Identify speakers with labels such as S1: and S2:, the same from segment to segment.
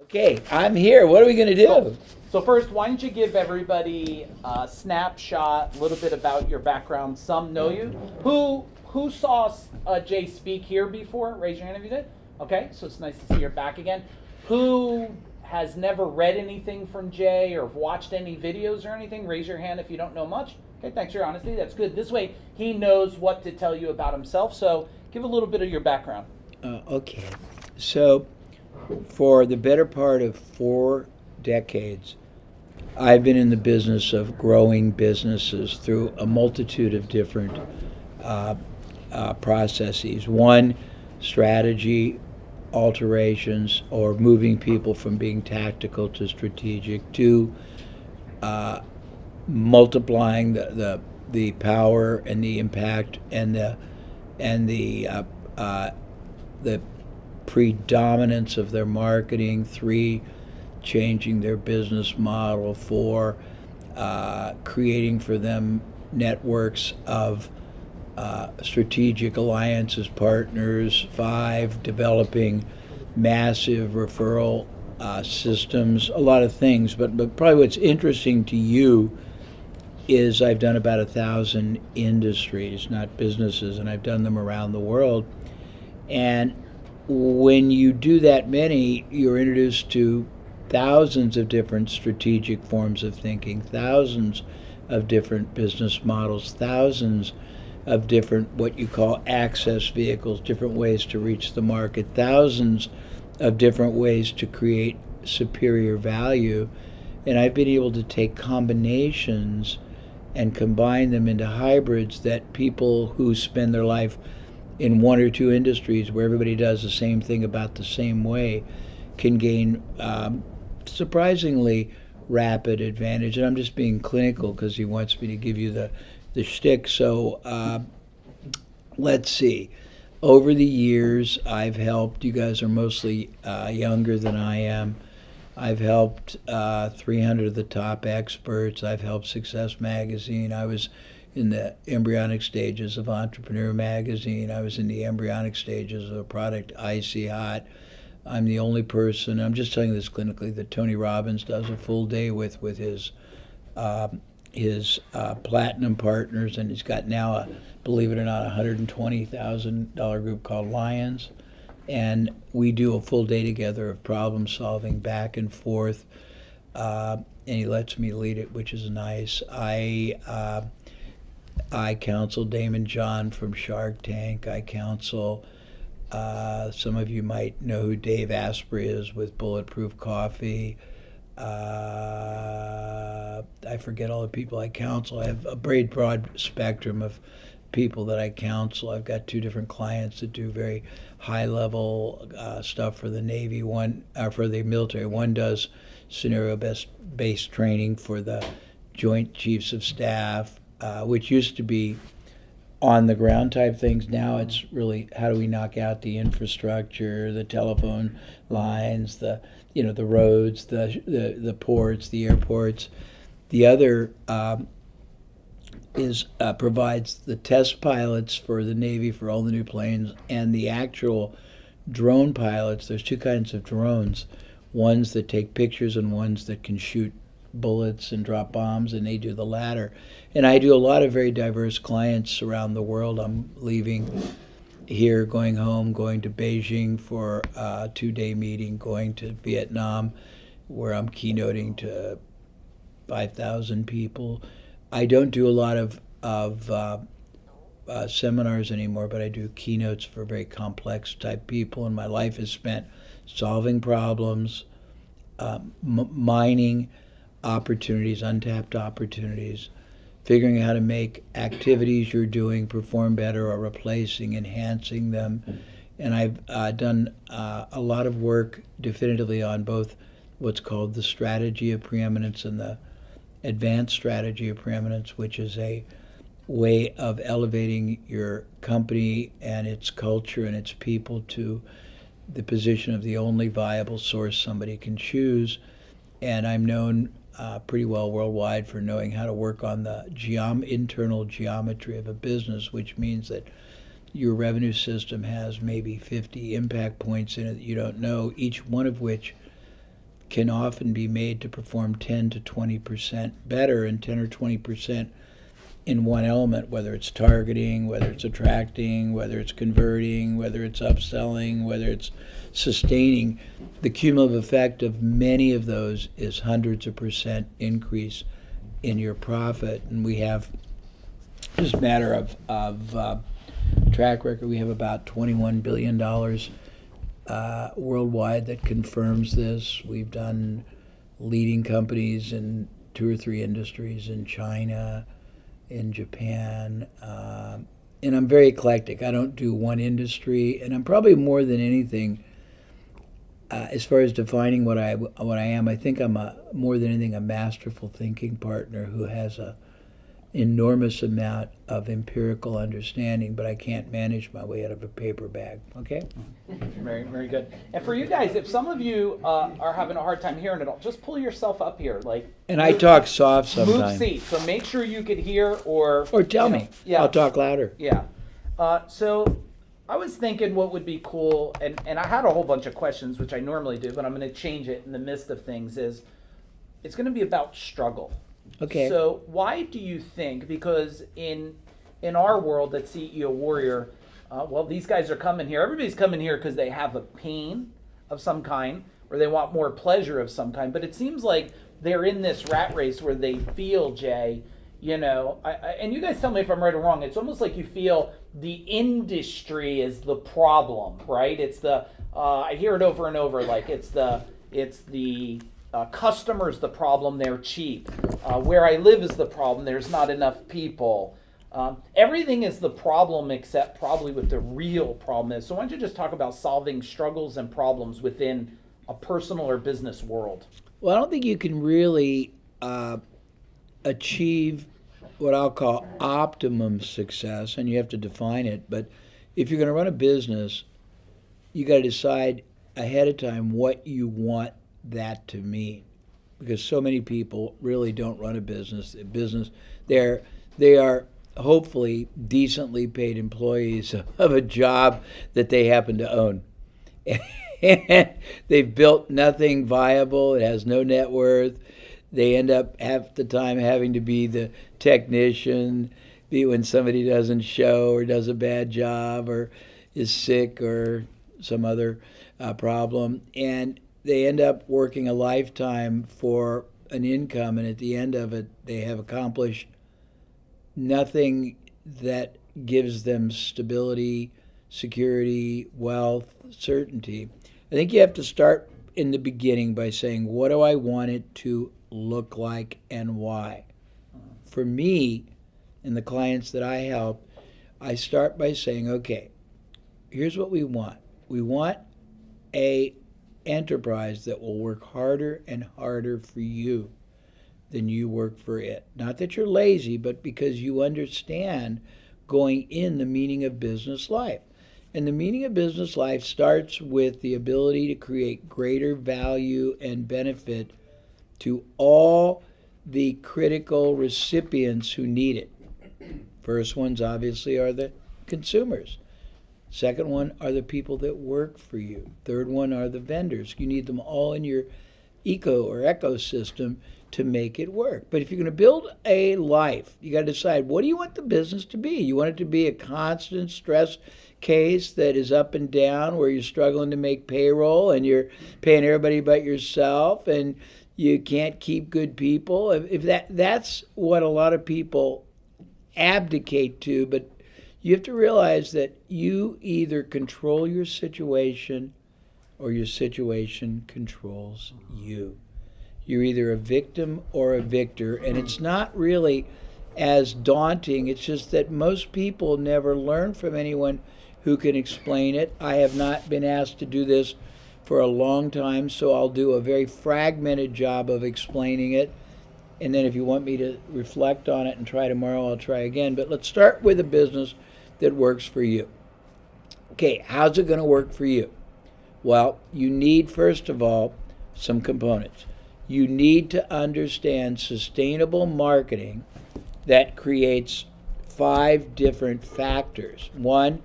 S1: Okay, I'm here. What are we going to do?
S2: Cool. So first, why don't you give everybody a snapshot, a little bit about your background. Some know you. Who saw Jay speak here before? Raise your hand if you did. Okay, so it's nice to see you're back again. Who has never read anything from Jay or watched any videos or anything? Raise your hand if you don't know much. Okay, thanks for your honesty. That's good. This way, he knows what to tell you about himself. So give a little bit of your background.
S1: Okay, so for the better part of 4 decades, I've been in the business of growing businesses through a multitude of different processes. One, strategy alterations or moving people from being tactical to strategic. Two, multiplying the power and the impact and the predominance of their marketing. 3, changing their business model. 4, creating for them networks of strategic alliances, partners. 5, developing massive referral systems, a lot of things. But probably what's interesting to you is I've done about 1,000 industries, not businesses, and I've done them around the world. And when you do that many, you're introduced to thousands of different strategic forms of thinking, thousands of different business models, thousands of different what you call access vehicles, different ways to reach the market, thousands of different ways to create superior value. And I've been able to take combinations and combine them into hybrids that people who spend their life in 1 or 2 industries where everybody does the same thing about the same way can gain surprisingly rapid advantage. And I'm just being clinical because he wants me to give you the shtick. So let's see. Over the years, I've helped, you guys are mostly younger than I am. I've helped 300 of the top experts. I've helped Success Magazine. I was in the embryonic stages of Entrepreneur Magazine. I was in the embryonic stages of a product, Icy Hot. I'm the only person, I'm just telling you this clinically, that Tony Robbins does a full day with his platinum partners, and he's got now, believe it or not, $120,000 group called Lions. And we do a full day together of problem solving back and forth, and he lets me lead it, which is nice. I counsel Damon John from Shark Tank. I counsel, some of you might know who Dave Asprey is with Bulletproof Coffee. I forget all the people I counsel. I have a very broad spectrum of people that I counsel. I've got 2 different clients that do very high-level stuff for the Navy. One for the military. One does scenario-based training for the Joint Chiefs of Staff, which used to be on-the-ground type things. Now it's really how do we knock out the infrastructure, the telephone lines, the roads, the ports, the airports. The other provides the test pilots for the Navy for all the new planes and the actual drone pilots. There's 2 kinds of drones, ones that take pictures and ones that can shoot bullets and drop bombs, and they do the latter. And I do a lot of very diverse clients around the world. I'm leaving here, going home, going to Beijing for a 2-day meeting, going to Vietnam where I'm keynoting to 5,000 people. I don't do a lot of seminars anymore, but I do keynotes for very complex type people, and my life is spent solving problems, mining opportunities, untapped opportunities, figuring out how to make activities you're doing perform better or replacing, enhancing them. And I've done a lot of work definitively on both what's called the strategy of preeminence and the advanced strategy of preeminence, which is a way of elevating your company and its culture and its people to the position of the only viable source somebody can choose. And I'm known pretty well worldwide for knowing how to work on the internal geometry of a business, which means that your revenue system has maybe 50 impact points in it that you don't know, each one of which can often be made to perform 10 to 20% better, and 10 or 20% in one element, whether it's targeting, whether it's attracting, whether it's converting, whether it's upselling, whether it's sustaining. The cumulative effect of many of those is hundreds of percent increase in your profit. And we have, just a matter of track record, we have about $21 billion worldwide that confirms this. We've done leading companies in 2 or 3 industries in China, in Japan, and I'm very eclectic. I don't do one industry, and I'm probably more than anything, as far as defining what I am, I think I'm more than anything a masterful thinking partner who has a enormous amount of empirical understanding, but I can't manage my way out of a paper bag. Okay?
S2: Very, very good. And for you guys, if some of you are having a hard time hearing it all, just pull yourself up here, like.
S1: And I talk soft sometimes.
S2: Move seats, so make sure you could hear, or
S1: tell me.
S2: Yeah.
S1: I'll talk louder.
S2: Yeah. So I was thinking what would be cool, and I had a whole bunch of questions, which I normally do, but I'm going to change it in the midst of things. Is it's going to be about struggle.
S1: Okay.
S2: So why do you think? Because in our world at CEO Warrior, well, these guys are coming here. Everybody's coming here because they have a pain of some kind, or they want more pleasure of some kind. But it seems like they're in this rat race where they feel, Jay, and you guys tell me if I'm right or wrong. It's almost like you feel the industry is the problem, right? It's the I hear it over and over, like it's the customer's the problem, they're cheap. Where I live is the problem, there's not enough people. Everything is the problem except probably what the real problem is. So why don't you just talk about solving struggles and problems within a personal or business world?
S1: Well, I don't think you can really achieve what I'll call optimum success, and you have to define it. But if you're going to run a business, you got to decide ahead of time what you want that to mean, because so many people really don't run a business. They are hopefully decently paid employees of a job that they happen to own. They've built nothing viable. It has no net worth. They end up half the time having to be the technician when somebody doesn't show or does a bad job or is sick or some other problem. And they end up working a lifetime for an income, and at the end of it, they have accomplished nothing that gives them stability, security, wealth, certainty. I think you have to start in the beginning by saying, what do I want it to look like and why? For me and the clients that I help, I start by saying, okay, here's what we want. We want a enterprise that will work harder and harder for you than you work for it. Not that you're lazy, but because you understand going in the meaning of business life. And the meaning of business life starts with the ability to create greater value and benefit to all the critical recipients who need it. First ones obviously are the consumers. Second one are the people that work for you. Third one are the vendors. You need them all in your ecosystem to make it work. But if you're going to build a life, you got to decide, what do you want the business to be? You want it to be a constant stress case that is up and down, where you're struggling to make payroll and you're paying everybody but yourself and you can't keep good people? If that's what a lot of people abdicate to, but you have to realize that you either control your situation or your situation controls you. You're either a victim or a victor, and it's not really as daunting. It's just that most people never learn from anyone who can explain it. I have not been asked to do this for a long time, so I'll do a very fragmented job of explaining it. And then if you want me to reflect on it and try tomorrow, I'll try again. But let's start with a business that works for you. Okay, how's it going to work for you? Well, you need, first of all, some components. You need to understand sustainable marketing that creates 5 different factors. 1,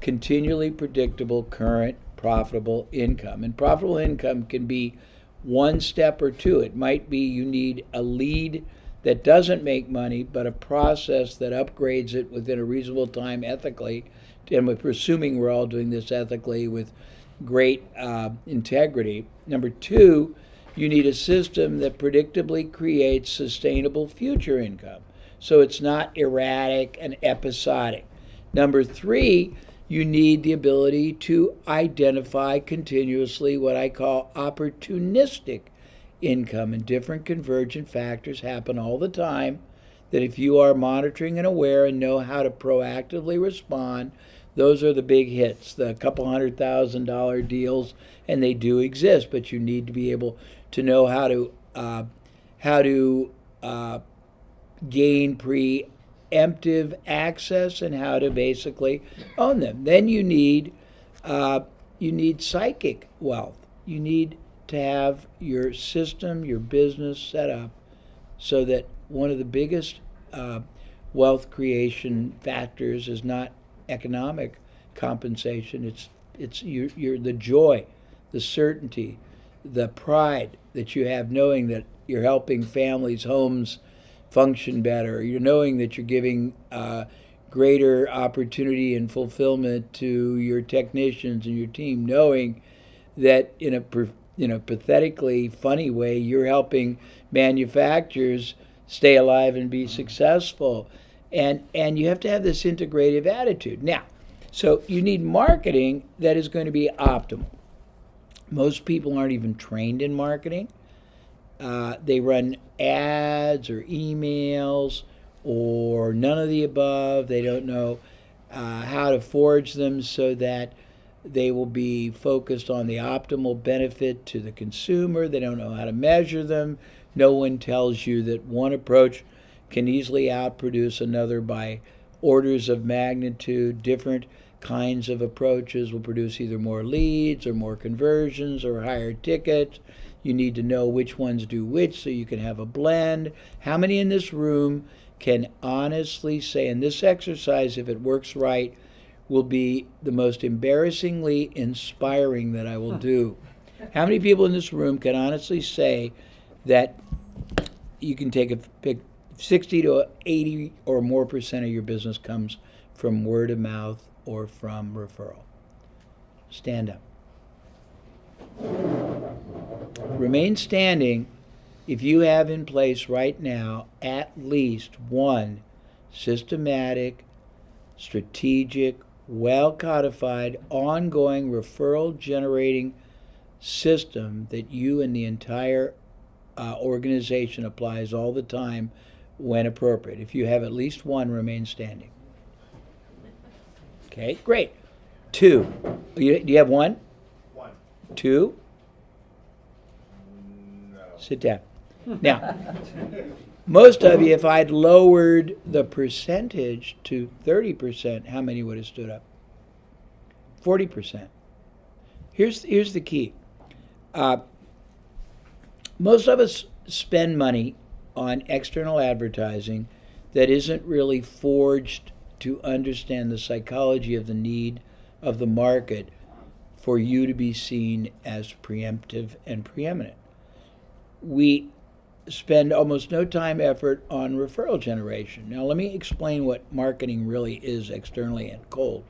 S1: continually predictable, current, profitable income. And profitable income can be one step or two. It might be you need a lead that doesn't make money, but a process that upgrades it within a reasonable time ethically. And we're presuming we're all doing this ethically with great integrity. Number two, you need a system that predictably creates sustainable future income, so it's not erratic and episodic. Number three, you need the ability to identify continuously what I call opportunistic income, and different convergent factors happen all the time that if you are monitoring and aware and know how to proactively respond, those are the big hits, the couple $100,000 deals, and they do exist, but you need to be able to know how to gain preemptive access and how to basically own them. Then you need psychic wealth. You need to have your system, your business set up so that one of the biggest wealth creation factors is not economic compensation. It's your the joy, the certainty, the pride that you have knowing that you're helping families, homes function better. You're knowing that you're giving greater opportunity and fulfillment to your technicians and your team, knowing that in a pathetically funny way, you're helping manufacturers stay alive and be successful. And you have to have this integrative attitude. Now, so you need marketing that is going to be optimal. Most people aren't even trained in marketing. They run ads or emails or none of the above. They don't know how to forge them so that they will be focused on the optimal benefit to the consumer. They don't know how to measure them. No one tells you that one approach can easily outproduce another by orders of magnitude. Different kinds of approaches will produce either more leads or more conversions or higher tickets. You need to know which ones do which so you can have a blend. How many in this room can honestly say, and this exercise, if it works right, will be the most embarrassingly inspiring that I will do. How many people in this room can honestly say that you can pick 60 to 80 or more percent of your business comes from word of mouth or from referral? Stand up. Remain standing if you have in place right now at least one systematic, strategic, well-codified, ongoing referral-generating system that you and the entire organization applies all the time when appropriate. If you have at least one, remain standing. Okay, great. Two. Do you have one?
S3: One.
S1: Two?
S3: No.
S1: Sit down. Now, most of you, if I'd lowered the percentage to 30%, how many would have stood up? 40%. Here's the key. Most of us spend money on external advertising that isn't really forged to understand the psychology of the need of the market for you to be seen as preemptive and preeminent. We spend almost no time, effort on referral generation. Now, let me explain what marketing really is externally and cold.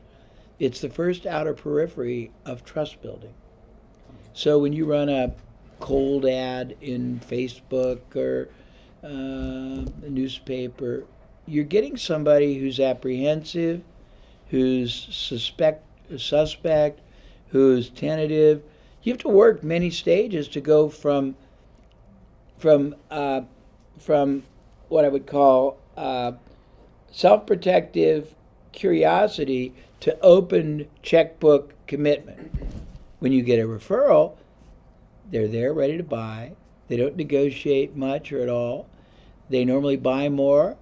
S1: It's the first outer periphery of trust building. So when you run a cold ad in Facebook or a newspaper, you're getting somebody who's apprehensive, who's suspect, who's tentative. You have to work many stages to go from what I would call self-protective curiosity to open checkbook commitment. When you get a referral, they're there ready to buy. They don't negotiate much or at all. They normally buy more.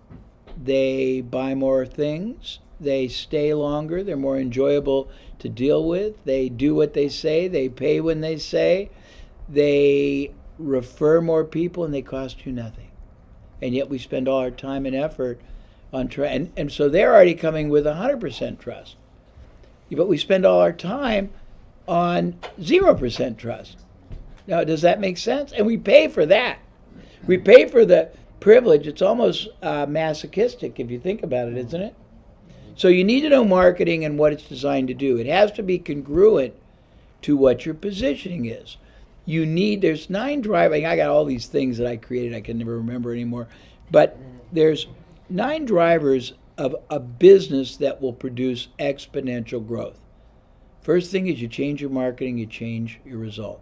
S1: They buy more things. They stay longer. They're more enjoyable to deal with. They do what they say. They pay when they say. They refer more people, and they cost you nothing. And yet we spend all our time and effort on and so they're already coming with 100% trust. But we spend all our time on 0% trust. Now, does that make sense? And we pay for that. We pay for the privilege. It's almost masochistic if you think about it, isn't it? So you need to know marketing and what it's designed to do. It has to be congruent to what your positioning is. There's 9 drivers. I got all these things that I created I can never remember anymore. But there's 9 drivers of a business that will produce exponential growth. First thing is you change your marketing, you change your result.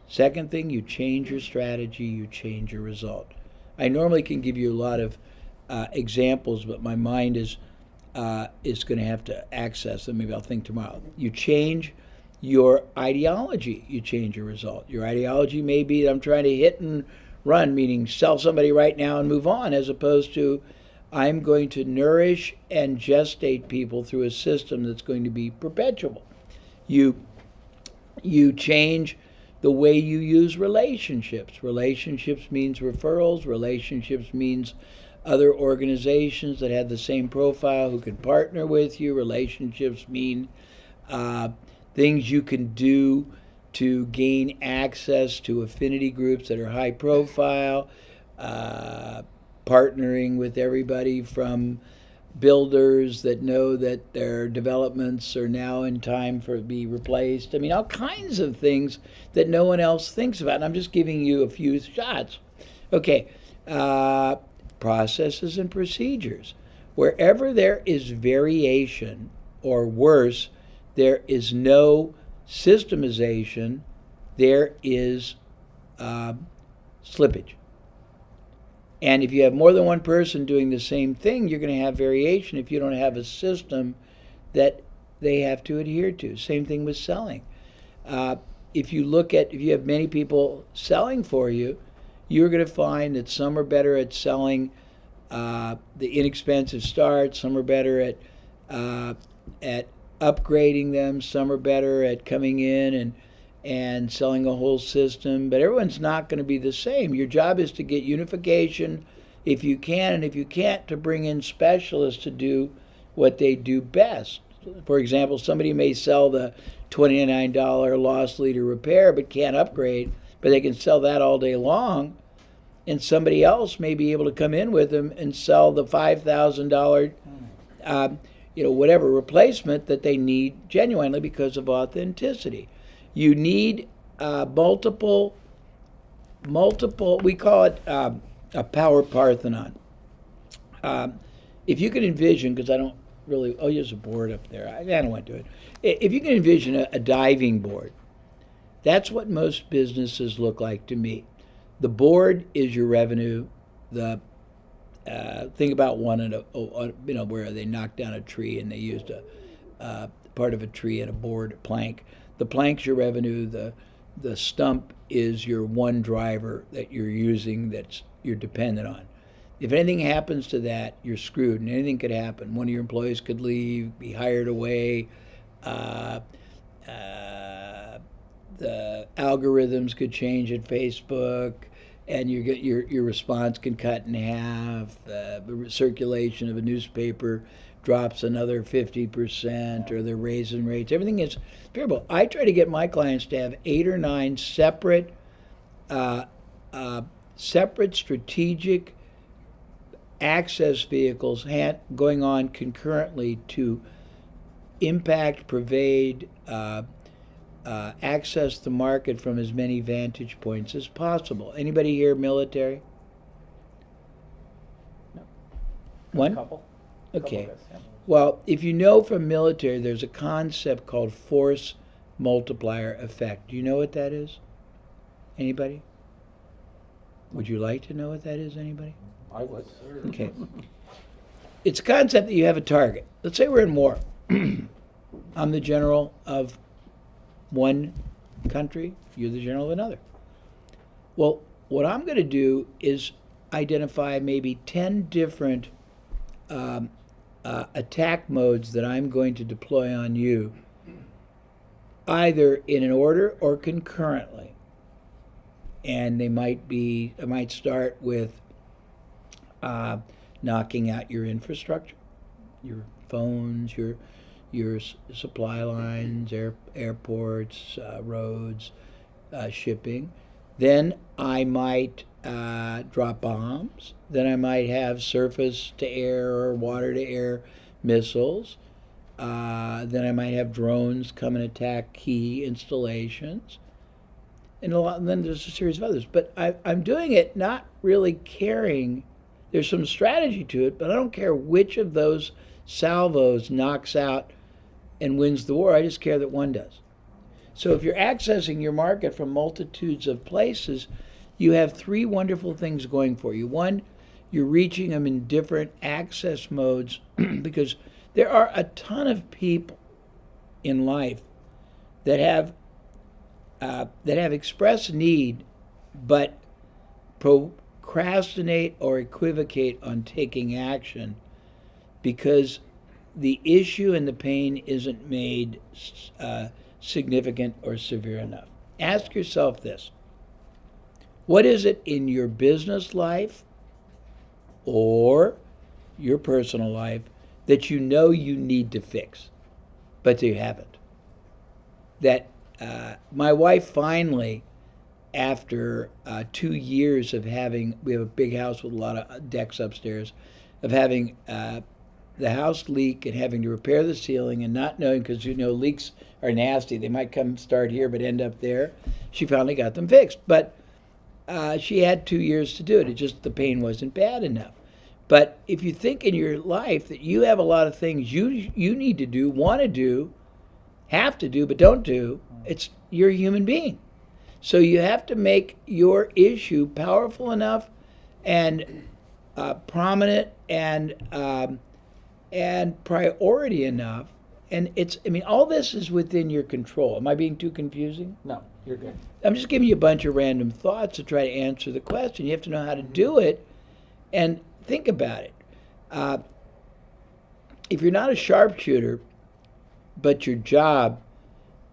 S1: Second thing, you change your strategy, you change your result. I normally can give you a lot of examples, but my mind is going to have to access them. Maybe I'll think tomorrow. You change your ideology, you change your result. Your ideology may be that I'm trying to hit and run, meaning sell somebody right now and move on, as opposed to I'm going to nourish and gestate people through a system that's going to be perpetual. You change the way you use relationships. Relationships means referrals. Relationships means other organizations that have the same profile who can partner with you. Relationships mean things you can do to gain access to affinity groups that are high profile, partnering with everybody from builders that know that their developments are now in time for to be replaced. I mean, all kinds of things that no one else thinks about. And I'm just giving you a few shots. Okay, processes and procedures. Wherever there is variation, or worse, there is no systemization, there is slippage. And if you have more than one person doing the same thing, you're going to have variation if you don't have a system that they have to adhere to. Same thing with selling. If you have many people selling for you, you're going to find that some are better at selling the inexpensive start, some are better at upgrading them, some are better at coming in and selling a whole system, but everyone's not going to be the same. Your job is to get unification if you can, and if you can't, to bring in specialists to do what they do best. For example, somebody may sell the $29 loss leader repair but can't upgrade, but they can sell that all day long, and somebody else may be able to come in with them and sell the $5,000 whatever replacement that they need genuinely because of authenticity. You need multiple, we call it a power Parthenon. If you can envision, because I don't really, there's a board up there. I don't want to do it. If you can envision a diving board, that's what most businesses look like to me. The board is your revenue. Think about one where they knocked down a tree and they used a part of a tree and a board, a plank. The plank's your revenue. The stump is your one driver that you're using you're dependent on. If anything happens to that, you're screwed, and anything could happen. One of your employees could leave, be hired away. The algorithms could change at Facebook, and your response can cut in half. The circulation of a newspaper drops another 50%, or they're raising rates. Everything is variable. I try to get my clients to have 8 or 9 separate strategic access vehicles going on concurrently to impact, pervade, access the market from as many vantage points as possible. Anybody here military?
S2: No.
S1: One?
S2: Couple.
S1: Okay.
S2: Couple guys, yeah.
S1: Well, if you know from military, there's a concept called force multiplier effect. Do you know what that is? Anybody? Would you like to know what that is, anybody?
S2: I would.
S1: Okay. It's a concept that you have a target. Let's say we're in war. I'm the general of one country, you're the general of another. Well, what I'm going to do is identify maybe 10 different attack modes that I'm going to deploy on you, either in an order or concurrently. And I might start with knocking out your infrastructure, your phones, your supply lines, airports, roads, shipping. Then I might drop bombs. Then I might have surface to air or water to air missiles. Then I might have drones come and attack key installations. And then there's a series of others. But I'm doing it not really caring. There's some strategy to it, but I don't care which of those salvos knocks out and wins the war. I just care that one does. So if you're accessing your market from multitudes of places, you have three wonderful things going for you. One, you're reaching them in different access modes because there are a ton of people in life that have expressed need, but procrastinate or equivocate on taking action because the issue and the pain isn't made significant or severe enough. Ask yourself this. What is it in your business life or your personal life that you know you need to fix, but you haven't? That my wife finally, after 2 years of having, we have a big house with a lot of decks upstairs, of having the house leak and having to repair the ceiling and not knowing, because leaks are nasty. They might start here but end up there. She finally got them fixed. But she had 2 years to do it. The pain wasn't bad enough. But if you think in your life that you have a lot of things you need to do, want to do, have to do, but don't do, you're a human being. So you have to make your issue powerful enough and prominent and priority enough. And all this is within your control. Am I being too confusing?
S2: No, you're good.
S1: I'm just giving you a bunch of random thoughts to try to answer the question. You have to know how to do it and think about it. If you're not a sharpshooter, but your job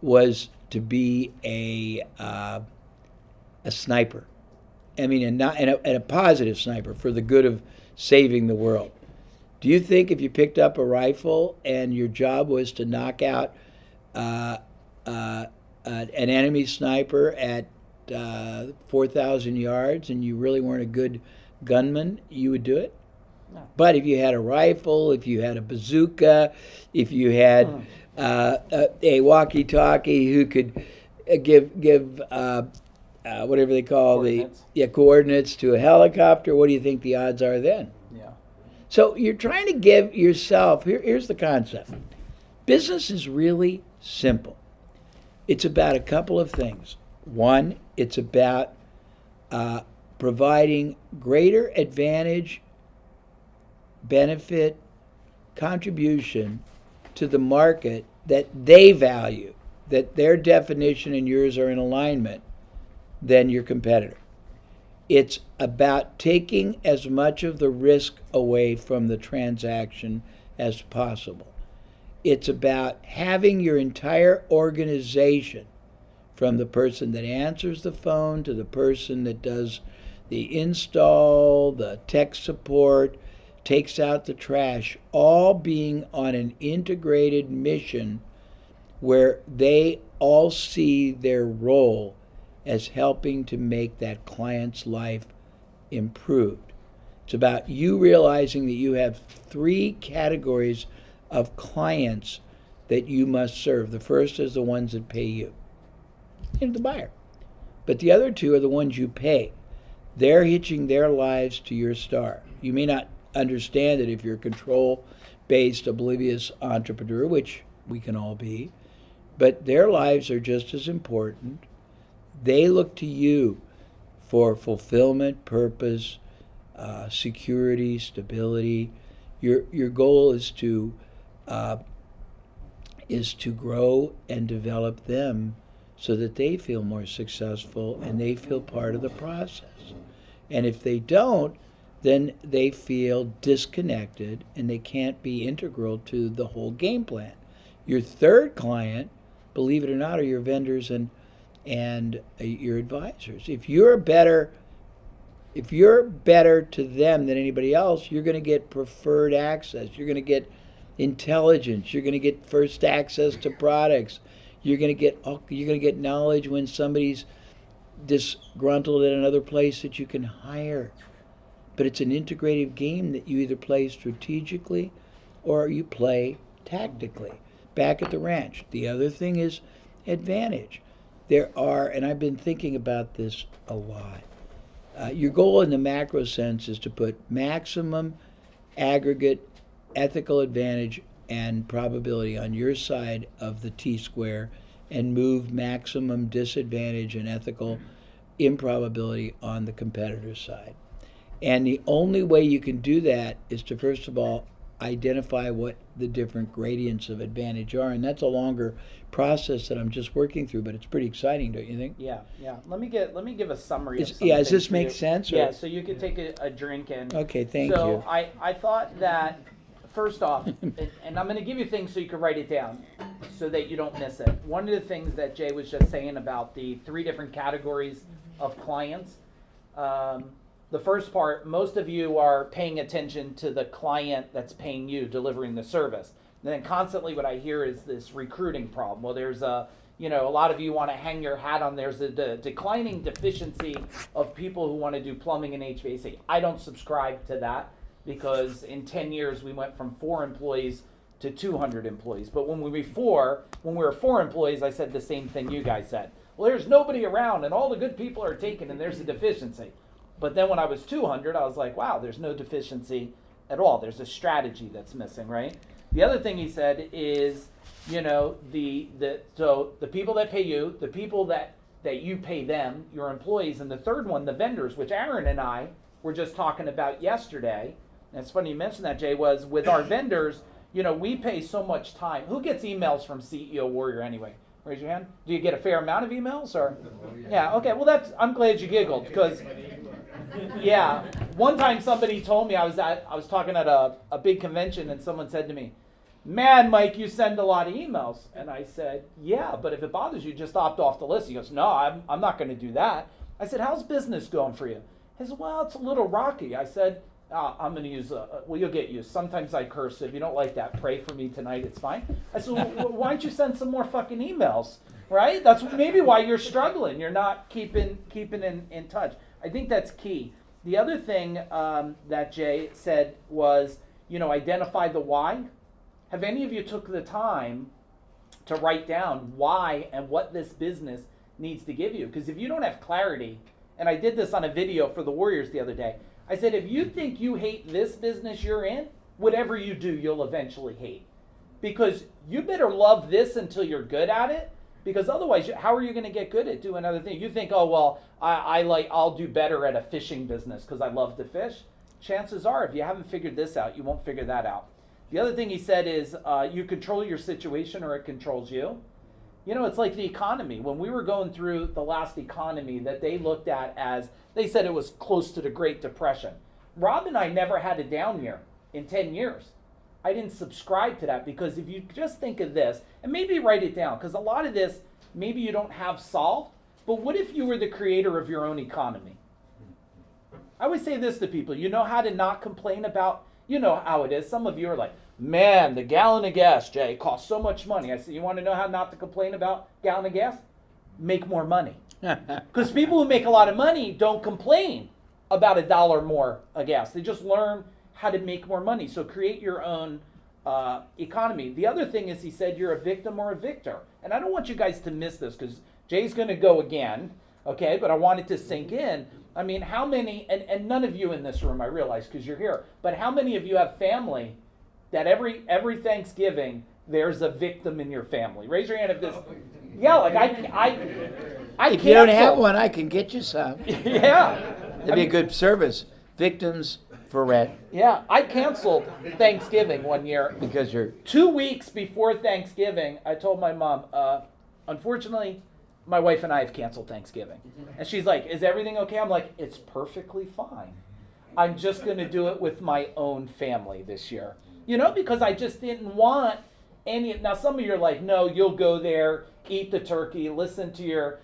S1: was to be a sniper, and a positive sniper for the good of saving the world. Do you think if you picked up a rifle and your job was to knock out an enemy sniper at 4,000 yards and you really weren't a good gunman, you would do it?
S2: No.
S1: But if you had a rifle, if you had a bazooka, if you had a walkie-talkie who could give whatever they call
S2: Coordinates.
S1: Coordinates to a helicopter, what do you think the odds are then?
S2: Yeah.
S1: So you're trying to give yourself, here's the concept. Business is really simple. It's about a couple of things. One, it's about providing greater advantage, benefit, contribution to the market that they value, that their definition and yours are in alignment, than your competitor. It's about taking as much of the risk away from the transaction as possible. It's about having your entire organization, from the person that answers the phone to the person that does the install, the tech support, takes out the trash, all being on an integrated mission where they all see their role as helping to make that client's life improved. It's about you realizing that you have three categories of clients that you must serve. The first is the ones that pay you, the buyer. But the other two are the ones you pay. They're hitching their lives to your star. You may not understand it if you're a control-based, oblivious entrepreneur, which we can all be, but their lives are just as important. They look to you for fulfillment, purpose, security, stability. Your goal is to grow and develop them so that they feel more successful and they feel part of the process. And if they don't, then they feel disconnected and they can't be integral to the whole game plan. Your third client, believe it or not, are your vendors and your advisors. If you're better to them than anybody else, you're going to get preferred access. You're going to get intelligence. You're going to get first access to products. You're going to get knowledge when somebody's disgruntled at another place that you can hire. But it's an integrative game that you either play strategically or you play tactically back at the ranch. The other thing is advantage. There are, and I've been thinking about this a lot. Your goal in the macro sense is to put maximum aggregate ethical advantage and probability on your side of the T-square and move maximum disadvantage and ethical improbability on the competitor's side. And the only way you can do that is to, first of all, identify what the different gradients of advantage are. And that's a longer process that I'm just working through, but it's pretty exciting, don't you think?
S2: Yeah. Let me give a summary of
S1: Yeah, does
S2: something
S1: this
S2: for
S1: make
S2: you.
S1: sense? Or?
S2: Yeah, so you can take a drink and.
S1: Okay, thank
S2: so
S1: you.
S2: I thought that, first off, and I'm going to give you things so you can write it down so that you don't miss it. One of the things that Jay was just saying about the 3 different categories of clients. The first part, most of you are paying attention to the client that's paying you, delivering the service. And then constantly what I hear is this recruiting problem. Well, there's a lot of you want to hang your hat on, there's a declining deficiency of people who want to do plumbing and HVAC. I don't subscribe to that because in 10 years we went from 4 employees to 200 employees. But when we were 4 employees, I said the same thing you guys said. Well, there's nobody around and all the good people are taken and there's a deficiency. But then when I was 200, I was like, wow, there's no deficiency at all. There's a strategy that's missing, right? The other thing he said is, so the people that pay you, the people that you pay them, your employees, and the third one, the vendors, which Aaron and I were just talking about yesterday. And it's funny you mentioned that, Jay, was with our vendors, we pay so much time. Who gets emails from CEO Warrior anyway? Raise your hand. Do you get a fair amount of emails or? Yeah, okay. Well, I'm glad you giggled because yeah, one time somebody told me I was talking at a big convention and someone said to me, "Man, Mike, you send a lot of emails." And I said, "Yeah, but if it bothers you, just opt off the list." He goes, "No, I'm not going to do that." I said, "How's business going for you?" He said, "Well, it's a little rocky." I said, "I'm going to use well, you'll get used. Sometimes I curse. If you don't like that, pray for me tonight. It's fine." I said, "Well, why don't you send some more fucking emails?" Right? That's maybe why you're struggling. You're not keeping in touch. I think that's key. The other thing that Jay said was, identify the why. Have any of you took the time to write down why and what this business needs to give you? Because if you don't have clarity, and I did this on a video for the Warriors the other day, I said, if you think you hate this business you're in, whatever you do, you'll eventually hate. Because you better love this until you're good at it. Because otherwise, how are you going to get good at doing other things? You think, oh, well, I'll do better at a fishing business because I love to fish. Chances are, if you haven't figured this out, you won't figure that out. The other thing he said is you control your situation or it controls you. It's like the economy. When we were going through the last economy that they looked at as, they said it was close to the Great Depression. Rob and I never had a down year in 10 years. I didn't subscribe to that because if you just think of this, and maybe write it down, because a lot of this, maybe you don't have solved, but what if you were the creator of your own economy? I always say this to people, you know how to not complain about, you know how it is. Some of you are like, man, the gallon of gas, Jay, costs so much money. I said, you want to know how not to complain about gallon of gas? Make more money. Because people who make a lot of money don't complain about $1 more a gas. They just learn how to make more money. So create your own economy. The other thing is he said you're a victim or a victor. And I don't want you guys to miss this because Jay's going to go again, okay? But I want it to sink in. I mean, how many, and none of you in this room, I realize because you're here, but how many of you have family that every Thanksgiving there's a victim in your family? Raise your hand if this. Yeah, like I
S1: if you don't have one, I can get you some.
S2: Yeah.
S1: That'd be a good service. Victims for rent.
S2: Yeah, I canceled Thanksgiving one year.
S1: Because you're
S2: 2 weeks before Thanksgiving, I told my mom, unfortunately, my wife and I have canceled Thanksgiving. And she's like, is everything okay? I'm like, it's perfectly fine. I'm just going to do it with my own family this year. Because I just didn't want any. Now, some of you are like, no, you'll go there, eat the turkey, listen to your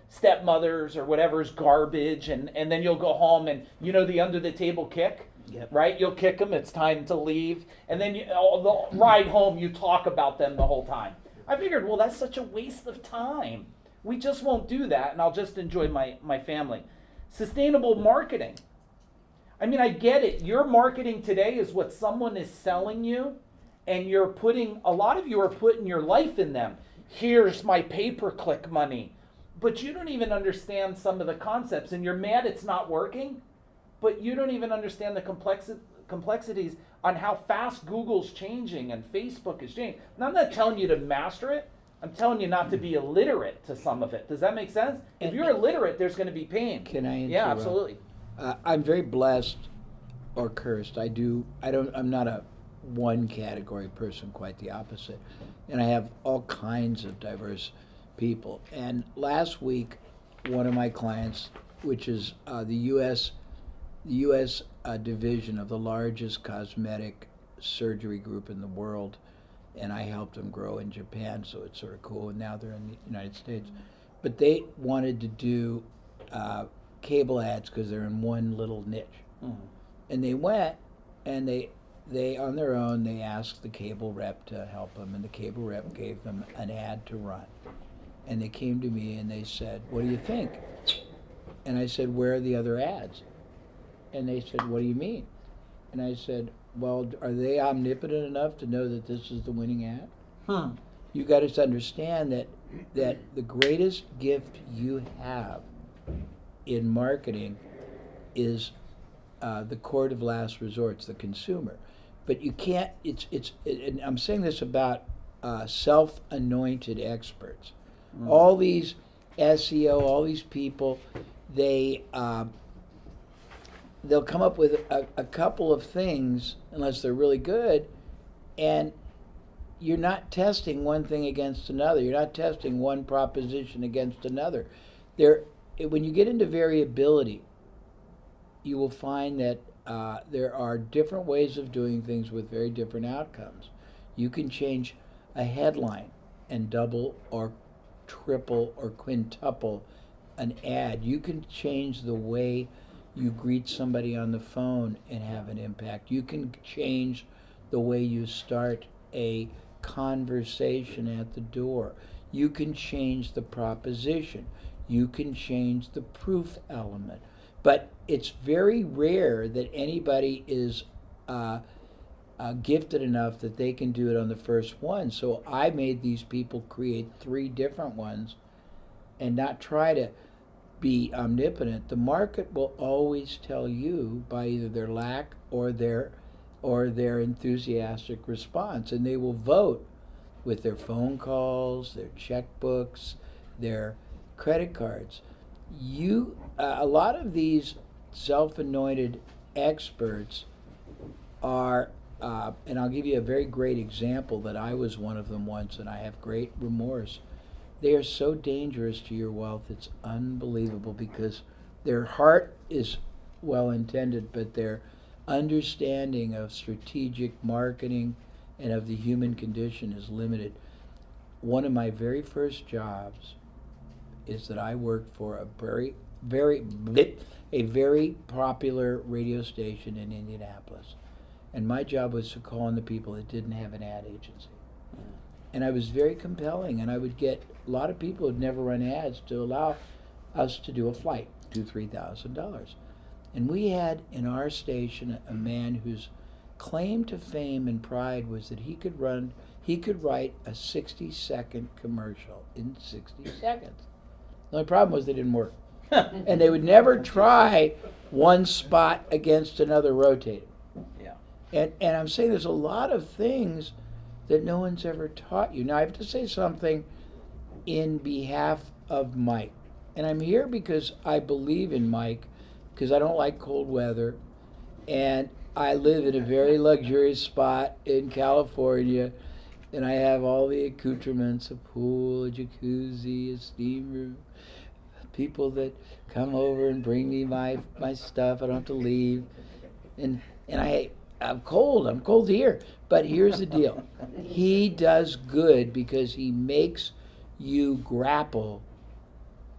S2: stepmothers or whatever's garbage, and then you'll go home and the under the table kick. Yep. Right? You'll kick them. It's time to leave. And then the ride home, you talk about them the whole time. I figured, well, that's such a waste of time. We just won't do that, and I'll just enjoy my family. Sustainable marketing. I mean, I get it. Your marketing today is what someone is selling you, and a lot of you are putting your life in them. Here's my pay-per-click money. But you don't even understand some of the concepts, and you're mad it's not working, but you don't even understand the complexities on how fast Google's changing and Facebook is changing. And I'm not telling you to master it. I'm telling you not to be illiterate to some of it. Does that make sense? If you're illiterate, there's going to be pain.
S1: Can I interrupt?
S2: Yeah, absolutely.
S1: I'm very blessed or cursed. I'm not a one category person, quite the opposite. And I have all kinds of diverse people. And last week, one of my clients, which is the U.S. Division of the largest cosmetic surgery group in the world, and I helped them grow in Japan, so it's sort of cool. And now they're in the United States. But they wanted to do cable ads because they're in one little niche. Mm-hmm. And they went, and they on their own, they asked the cable rep to help them, and the cable rep gave them an ad to run. And they came to me and they said, "What do you think?" And I said, "Where are the other ads?" And they said, "What do you mean?" And I said, "Well, are they omnipotent enough to know that this is the winning ad?" You got to understand that the greatest gift you have in marketing is the court of last resort, the consumer. But you can't. And I'm saying this about self-anointed experts. All these SEO, all these people, they'll come up with a couple of things, unless they're really good, and you're not testing one thing against another. You're not testing one proposition against another. When you get into variability, you will find that there are different ways of doing things with very different outcomes. You can change a headline and double or triple or quintuple an ad. You can change the way you greet somebody on the phone and have an impact. You can change the way you start a conversation at the door. You can change the proposition. You can change the proof element. But it's very rare that anybody is gifted enough that they can do it on the first one. So I made these people create 3 different ones and not try to be omnipotent. The market will always tell you by either their lack or their enthusiastic response, and they will vote with their phone calls, their checkbooks, their credit cards. A lot of these self-anointed experts are, and I'll give you a very great example that I was one of them once, and I have great remorse. They are so dangerous to your wealth, it's unbelievable, because their heart is well intended, but their understanding of strategic marketing and of the human condition is limited. One of my very first jobs is that I worked for a very popular radio station in Indianapolis. And my job was to call on the people that didn't have an ad agency. And I was very compelling, and I would get a lot of people who'd never run ads to allow us to do a flight, $2,000-$3,000. And we had in our station a man whose claim to fame and pride was that he could write a 60-second commercial in 60 seconds. The only problem was they didn't work. And they would never try one spot against another rotating. Yeah. And I'm saying there's a lot of things that no one's ever taught you. Now, I have to say something in behalf of Mike. And I'm here because I believe in Mike, because I don't like cold weather. And I live in a very luxurious spot in California. And I have all the accoutrements, a pool, a jacuzzi, a steam room, people that come over and bring me my stuff. I don't have to leave. And I'm cold here. But here's the deal. He does good because he makes you grapple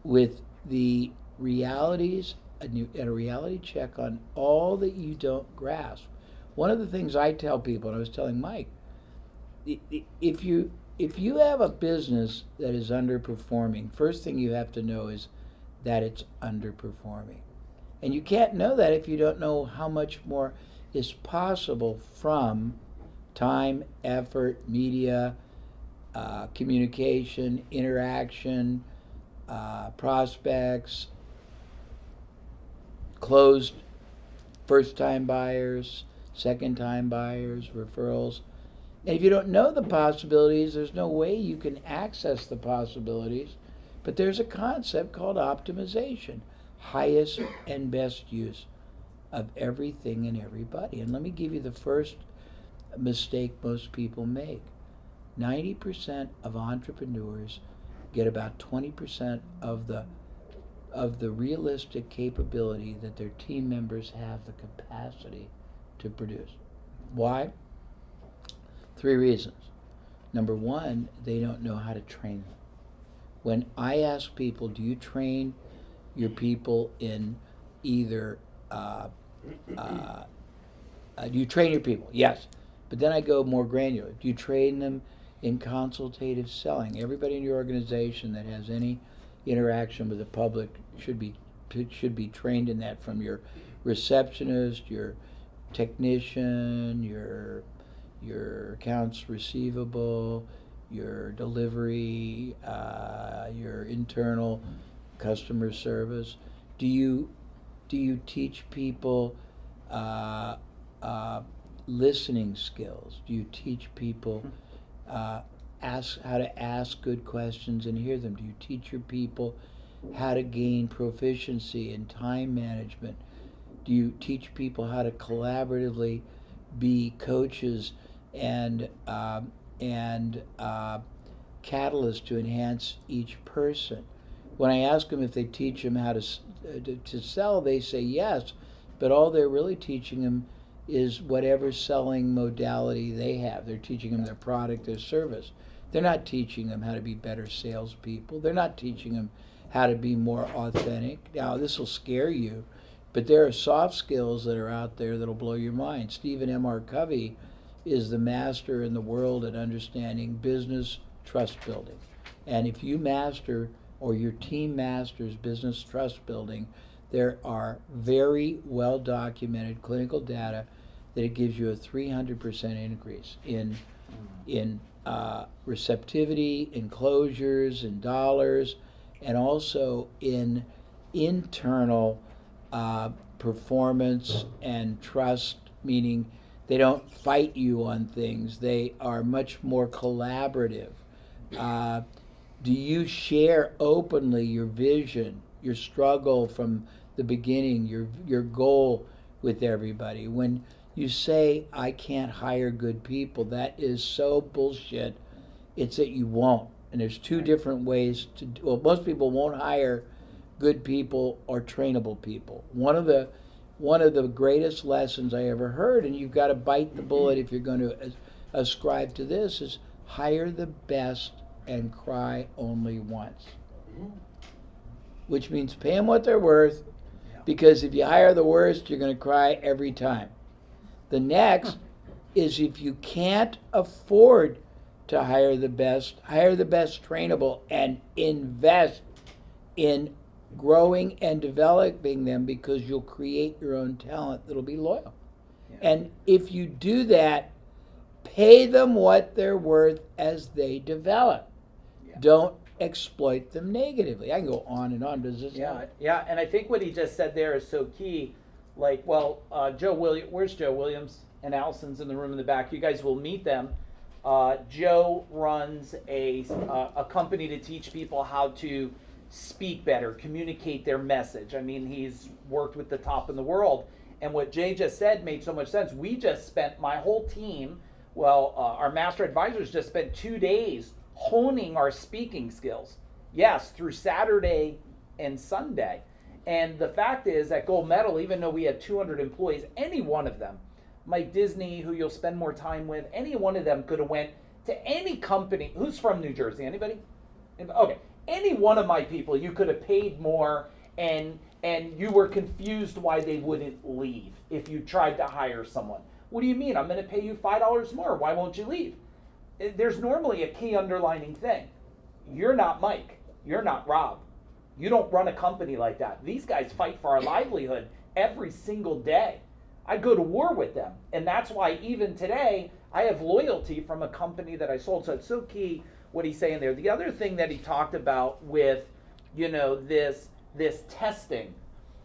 S1: with the realities and a reality check on all that you don't grasp. One of the things I tell people, and I was telling Mike, if you if you have a business that is underperforming, first thing you have to know is that it's underperforming. And you can't know that if you don't know how much more is possible from time, effort, media, communication, interaction, prospects, closed first-time buyers, second-time buyers, referrals. And if you don't know the possibilities, there's no way you can access the possibilities. But there's a concept called optimization, highest and best use of everything and everybody. And let me give you the first mistake most people make. 90% of entrepreneurs get about 20% of the realistic capability that their team members have the capacity to produce. Why? 3 reasons. Number one, they don't know how to train them. When I ask people, do you train your people in either, do you train your people? Yes. But then I go more granular. Do you train them in consultative selling? Everybody in your organization that has any interaction with the public should be trained in that, from your receptionist, your technician, your accounts receivable, your delivery, your internal customer service. Do you teach people listening skills? Do you teach people how to ask good questions and hear them? Do you teach your people how to gain proficiency in time management? Do you teach people how to collaboratively be coaches and catalysts to enhance each person? When I ask them if they teach them how to sell, they say yes, but all they're really teaching them is whatever selling modality they have. They're teaching them their product, their service. They're not teaching them how to be better salespeople. They're not teaching them how to be more authentic. Now, this will scare you, but there are soft skills that are out there that'll blow your mind. Stephen M.R. Covey is the master in the world at understanding business trust building. And if you master, or your team masters, business trust building, there are very well documented clinical data that it gives you a 300% increase in receptivity, in closures, in dollars, and also in internal performance and trust, meaning they don't fight you on things. They are much more collaborative. Do you share openly your vision, your struggle from the beginning, your goal with everybody? When you say, I can't hire good people, that is so bullshit. It's that you won't. And there's 2 different ways to do. Well, most people won't hire good people or trainable people. One of the greatest lessons I ever heard, and you've got to bite the bullet if you're going to ascribe to this, is hire the best and cry only once. Which means pay them what they're worth, because if you hire the worst, you're going to cry every time. The next is, if you can't afford to hire the best trainable, and invest in growing and developing them, because you'll create your own talent that'll be loyal. Yeah. And if you do that, pay them what they're worth as they develop. Yeah. Don't exploit them negatively. I can go on and on. Does this?
S2: Yeah. And I think what he just said there is so key. Like, where's Joe Williams? And Allison's in the room in the back. You guys will meet them. Joe runs a company to teach people how to speak better, communicate their message. I mean, he's worked with the top in the world. And what Jay just said made so much sense. We just spent, my whole team, our master advisors just spent 2 days honing our speaking skills. Yes, through Saturday and Sunday. And the fact is, at Gold Medal, even though we had 200 employees, any one of them, Mike Disney, who you'll spend more time with, any one of them could have went to any company. Who's from New Jersey? Anybody? Okay. Any one of my people, you could have paid more, and you were confused why they wouldn't leave if you tried to hire someone. What do you mean? I'm going to pay you $5 more. Why won't you leave? there's normally a key underlining thing. You're not Mike. You're not Rob. You don't run a company like that. These guys fight for our livelihood every single day. I go to war with them. And that's why even today, I have loyalty from a company that I sold. So it's so key what he's saying there. The other thing that he talked about with, this testing,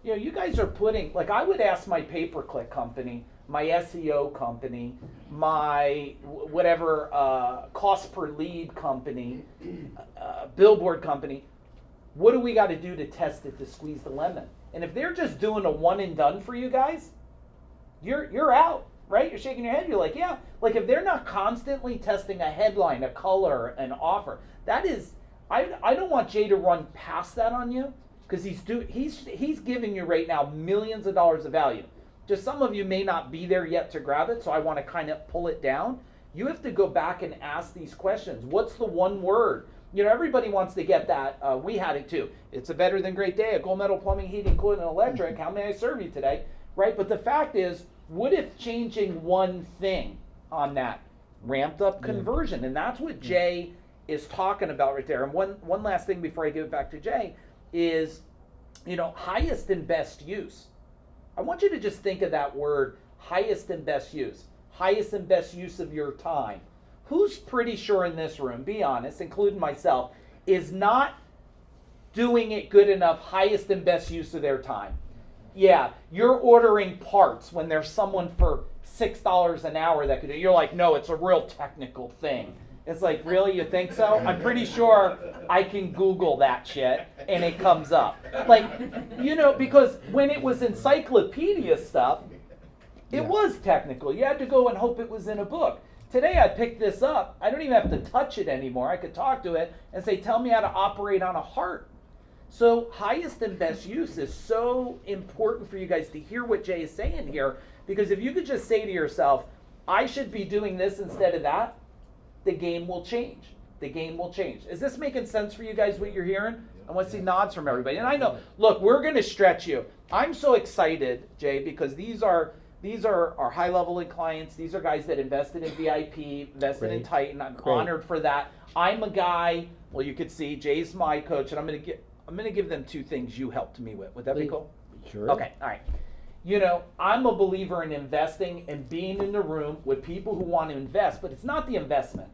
S2: you guys are putting, like I would ask my pay-per-click company, my SEO company, my whatever cost per lead company, billboard company, what do we got to do to test it to squeeze the lemon? And if they're just doing a one and done for you guys, you're out, right? You're shaking your head. You're like, yeah. Like if they're not constantly testing a headline, a color, an offer, that is, I don't want Jay to run past that on you because he's giving you right now millions of dollars of value. Just some of you may not be there yet to grab it, so I want to kind of pull it down. You have to go back and ask these questions. What's the one word? Everybody wants to get that. We had it too. It's a better than great day at Gold Medal Plumbing, Heating, Cooling, and Electric. How may I serve you today? Right? But the fact is, what if changing one thing on that ramped up conversion? And that's what Jay is talking about right there. And one last thing before I give it back to Jay is, highest and best use. I want you to just think of that word, highest and best use. Highest and best use of your time. Who's pretty sure in this room, be honest, including myself, is not doing it good enough, highest and best use of their time? Yeah, you're ordering parts when there's someone for $6 an hour that could do it. You're like, no, it's a real technical thing. It's like, really, you think so? I'm pretty sure I can Google that shit and it comes up. Like, because when it was encyclopedia stuff, it was technical. You had to go and hope it was in a book. Today I picked this up. I don't even have to touch it anymore. I could talk to it and say, tell me how to operate on a heart. So highest and best use is so important for you guys to hear what Jay is saying here, because if you could just say to yourself, I should be doing this instead of that, the game will change. The game will change. Is this making sense for you guys, what you're hearing? I want to see nods from everybody. And I know, look, we're going to stretch you. I'm so excited, Jay, because these are our high-level clients. These are guys that invested in VIP, invested in Titan. I'm honored for that. I'm a guy, well, you could see, Jay's my coach, and I'm going to give them two things you helped me with. Would that be cool?
S1: Sure.
S2: Okay, all right. I'm a believer in investing and being in the room with people who want to invest, but it's not the investment.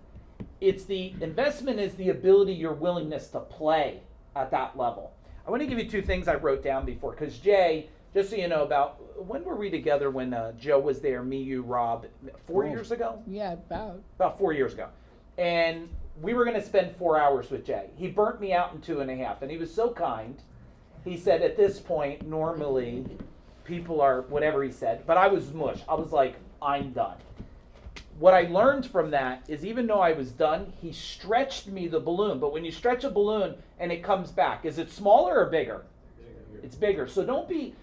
S2: It's the investment is the ability, your willingness to play at that level. I want to give you two things I wrote down before, because Jay, just so you know, about when were we together when Joe was there, me, you, Rob, 4 years ago?
S3: Yeah,
S2: About 4 years ago. And we were going to spend 4 hours with Jay. He burnt me out in 2.5, and he was so kind. He said, at this point, normally people are whatever he said, but I was mush. I was like, I'm done. What I learned from that is even though I was done, he stretched me the balloon. But when you stretch a balloon and it comes back, is it smaller or bigger? It's bigger. So don't be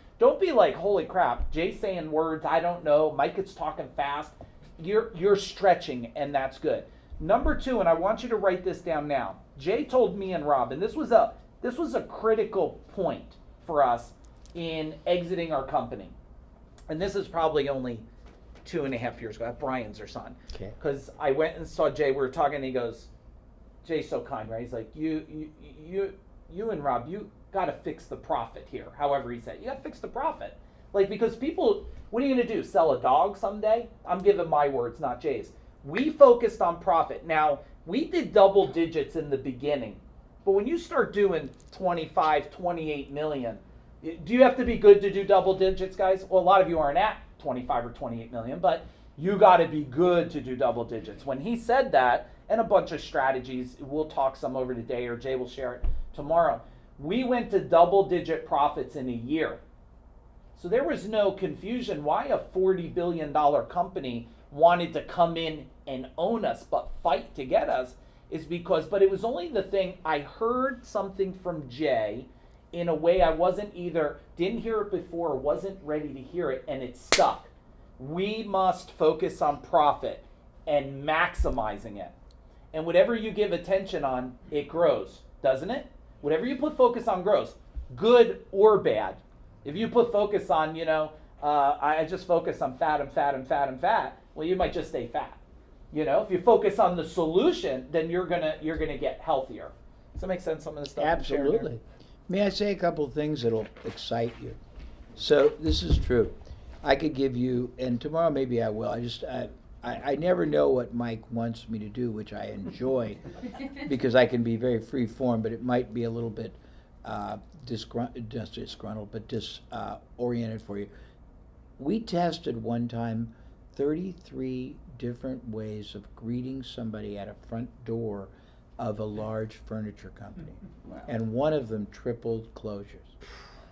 S2: like, holy crap, Jay's saying words I don't know, Mike is talking fast. You're stretching, and that's good. Number two, and I want you to write this down now. Jay told me and Rob, and this was a critical point for us in exiting our company. And this is probably only 2.5 years ago. Brian's our son.
S1: Okay.
S2: Because I went and saw Jay. We were talking, and he goes, Jay's so kind, right? He's like, you and Rob, you got to fix the profit here. However he said, you got to fix the profit. Like, because people, what are you going to do? Sell a dog someday? I'm giving my words, not Jay's. We focused on profit. Now, we did double digits in the beginning. But when you start doing 25, 28 million, do you have to be good to do double digits, guys? Well, a lot of you aren't at 25 or 28 million, but you got to be good to do double digits. When he said that, and a bunch of strategies, we'll talk some over today, or Jay will share it tomorrow. We went to double digit profits in a year. So there was no confusion why a $40 billion company wanted to come in and own us, but fight to get us, is because, but it was only the thing, I heard something from Jay in a way I didn't hear it before, or wasn't ready to hear it, and it stuck. We must focus on profit and maximizing it. And whatever you give attention on, it grows, doesn't it? Whatever you put focus on grows, good or bad. If you put focus on, I just focus on fat and fat and fat and fat, well, you might just stay fat. You know, if you focus on the solution, then you're gonna get healthier. Does that make sense? Some of the stuff I'm sharing here?
S1: Absolutely. May I say a couple of things that'll excite you? So this is true. I could give you, and tomorrow maybe I will. I never know what Mike wants me to do, which I enjoy because I can be very free form, but it might be a little bit disgruntled, but disoriented for you. We tested one time 33 different ways of greeting somebody at a front door of a large furniture company.
S2: Wow.
S1: And one of them tripled closures.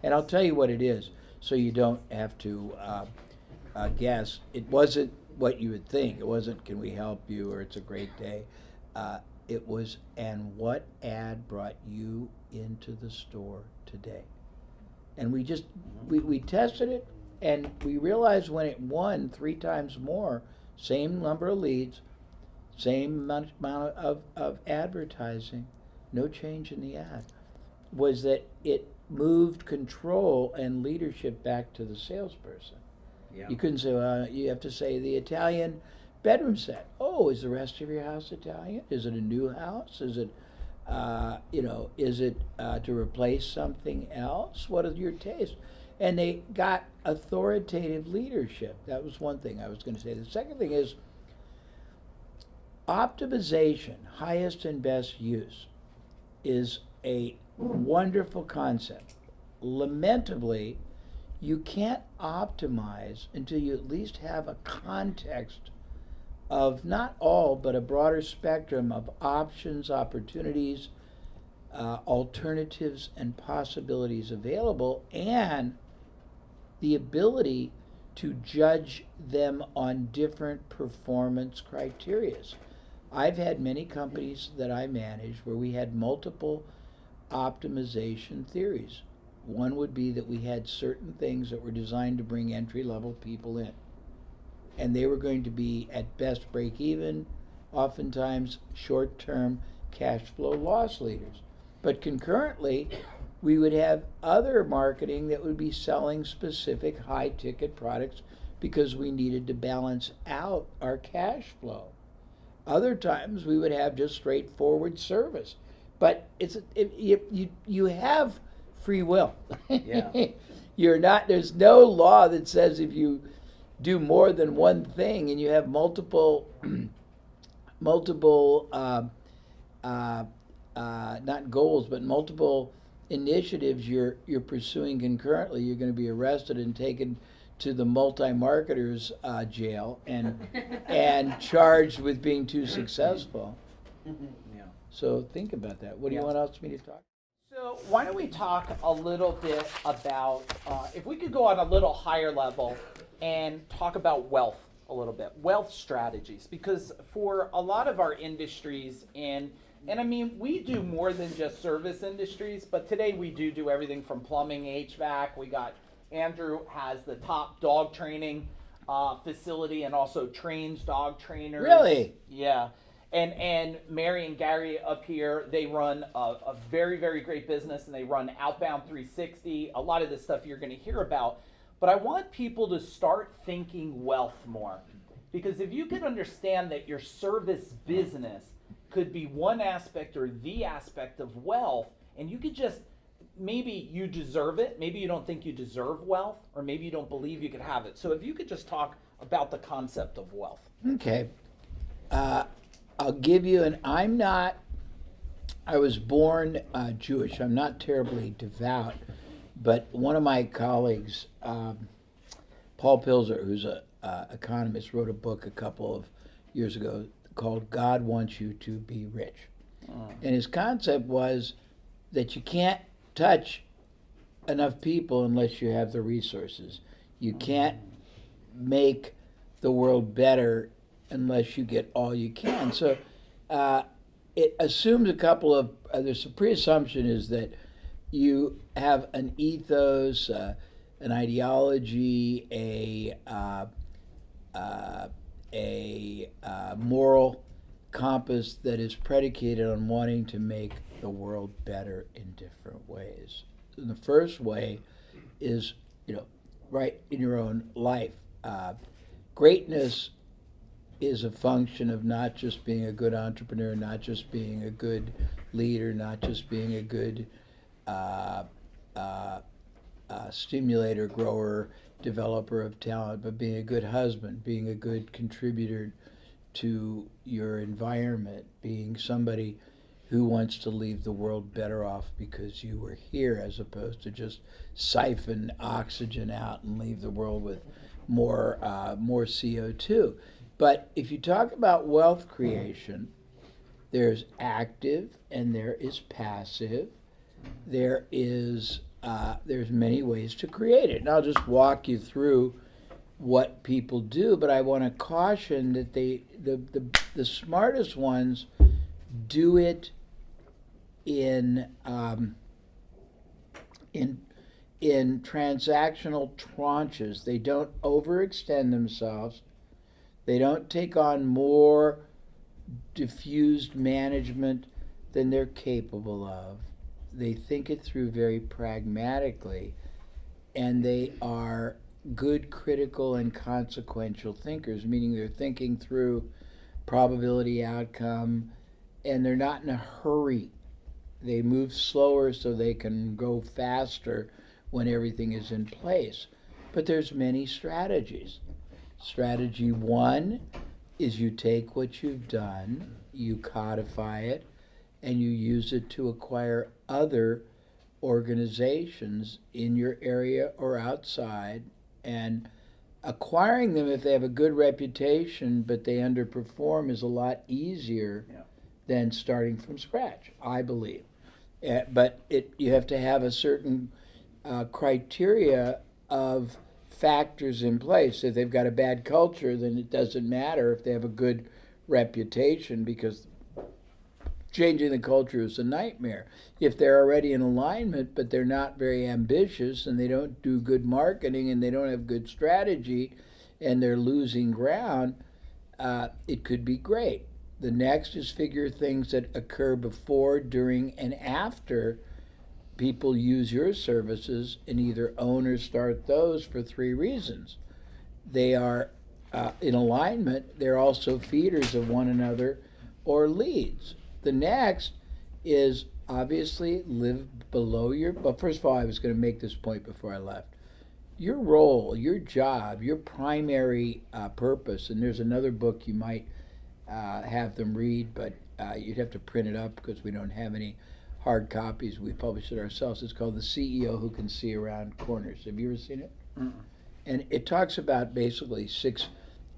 S1: And I'll tell you what it is, so you don't have to guess. It wasn't what you would think. It wasn't, can we help you, or it's a great day. It was, and what ad brought you into the store today? And we just, we tested it, and we realized when it won 3 times more, same number of leads, same amount of advertising, no change in the ad, was that it moved control and leadership back to the salesperson.
S3: Yeah.
S1: You couldn't say, well, you have to say the Italian bedroom set. Oh, is the rest of your house Italian? Is it a new house? Is it, is it to replace something else? What are your tastes? And they got authoritative leadership. That was one thing I was going to say. The second thing is optimization, highest and best use, is a wonderful concept. Lamentably, you can't optimize until you at least have a context of not all, but a broader spectrum of options, opportunities, alternatives, and possibilities available, and the ability to judge them on different performance criteria. I've had many companies that I managed where we had multiple optimization theories. One would be that we had certain things that were designed to bring entry-level people in, and they were going to be at best break even, oftentimes short-term cash flow loss leaders. But concurrently, we would have other marketing that would be selling specific high-ticket products because we needed to balance out our cash flow. Other times we would have just straightforward service. But you have free will.
S3: Yeah.
S1: There's no law that says if you do more than one thing and you have multiple not goals, but multiple initiatives you're pursuing concurrently, you're going to be arrested and taken to the multi-marketers jail and charged with being too successful.
S3: Yeah.
S1: So think about that. What do you
S2: Yeah.
S1: want else me to talk?
S2: So why don't we talk a little bit about, if we could go on a little higher level and talk about wealth a little bit, wealth strategies, because for a lot of our industries, and I mean, we do more than just service industries, but today we do everything from plumbing, HVAC. We got Andrew has the top dog training facility and also trains dog trainers.
S1: Really?
S2: Yeah. And Mary and Gary up here, they run a very, very great business, and they run Outbound 360, a lot of the stuff you're going to hear about. But I want people to start thinking wealth more. Because if you could understand that your service business could be one aspect or the aspect of wealth, and you could just, maybe you deserve it, maybe you don't think you deserve wealth, or maybe you don't believe you could have it. So if you could just talk about the concept of wealth.
S1: Okay. I'll give you I was born Jewish. I'm not terribly devout, but one of my colleagues, Paul Pilzer, who's an economist, wrote a book a couple of years ago called God Wants You to Be Rich. And his concept was that you can't touch enough people unless you have the resources. You can't make the world better unless you get all you can. So it assumes a couple of, there's a pre-assumption is that you have an ethos, an ideology, a moral compass that is predicated on wanting to make the world better in different ways. And the first way is, right in your own life. Greatness is a function of not just being a good entrepreneur, not just being a good leader, not just being a good uh, uh, stimulator, grower, developer of talent, but being a good husband, being a good contributor to your environment, being somebody who wants to leave the world better off because you were here, as opposed to just siphon oxygen out and leave the world with more CO2. But if you talk about wealth creation, there's active and there is passive. There's many ways to create it, and I'll just walk you through what people do. But I want to caution that the smartest ones do it in transactional tranches. They don't overextend themselves. They don't take on more diffused management than they're capable of. They think it through very pragmatically, and they are good critical and consequential thinkers, meaning they're thinking through probability outcome, and they're not in a hurry. They move slower so they can go faster when everything is in place. But there's many strategies. Strategy one is you take what you've done, you codify it, and you use it to acquire other organizations in your area or outside. And acquiring them, if they have a good reputation but they underperform, is a lot easier than starting from scratch, I believe. But you have to have a certain criteria of factors in place. If they've got a bad culture, then it doesn't matter if they have a good reputation, because changing the culture is a nightmare. If they're already in alignment but they're not very ambitious and they don't do good marketing and they don't have good strategy and they're losing ground, it could be great. The next is figure things that occur before, during, and after people use your services, and either own or start those for three reasons. They are in alignment, they're also feeders of one another or leads. The next is obviously live below your, but first of all, I was going to make this point before I left. Your role, your job, your primary purpose, and there's another book you might have them read, but you'd have to print it up because we don't have any hard copies. We publish it ourselves. It's called The CEO Who Can See Around Corners. Have you ever seen it? Mm-mm. And it talks about basically 6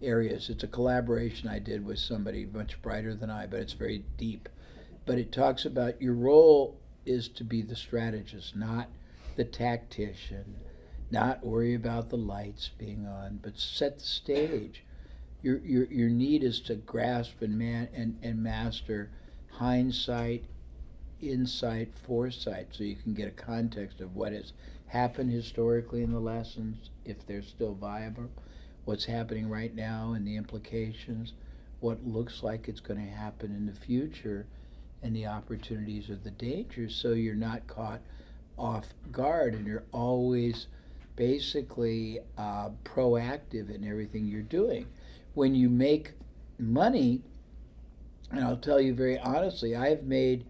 S1: areas. It's a collaboration I did with somebody much brighter than I, but it's very deep. But it talks about your role is to be the strategist, not the tactician, not worry about the lights being on, but set the stage. Your need is to grasp and master hindsight, insight, foresight, so you can get a context of what has happened historically in the lessons, if they're still viable, what's happening right now and the implications, what looks like it's going to happen in the future, and the opportunities or the dangers, so you're not caught off guard and you're always basically proactive in everything you're doing. When you make money, and I'll tell you very honestly, I've made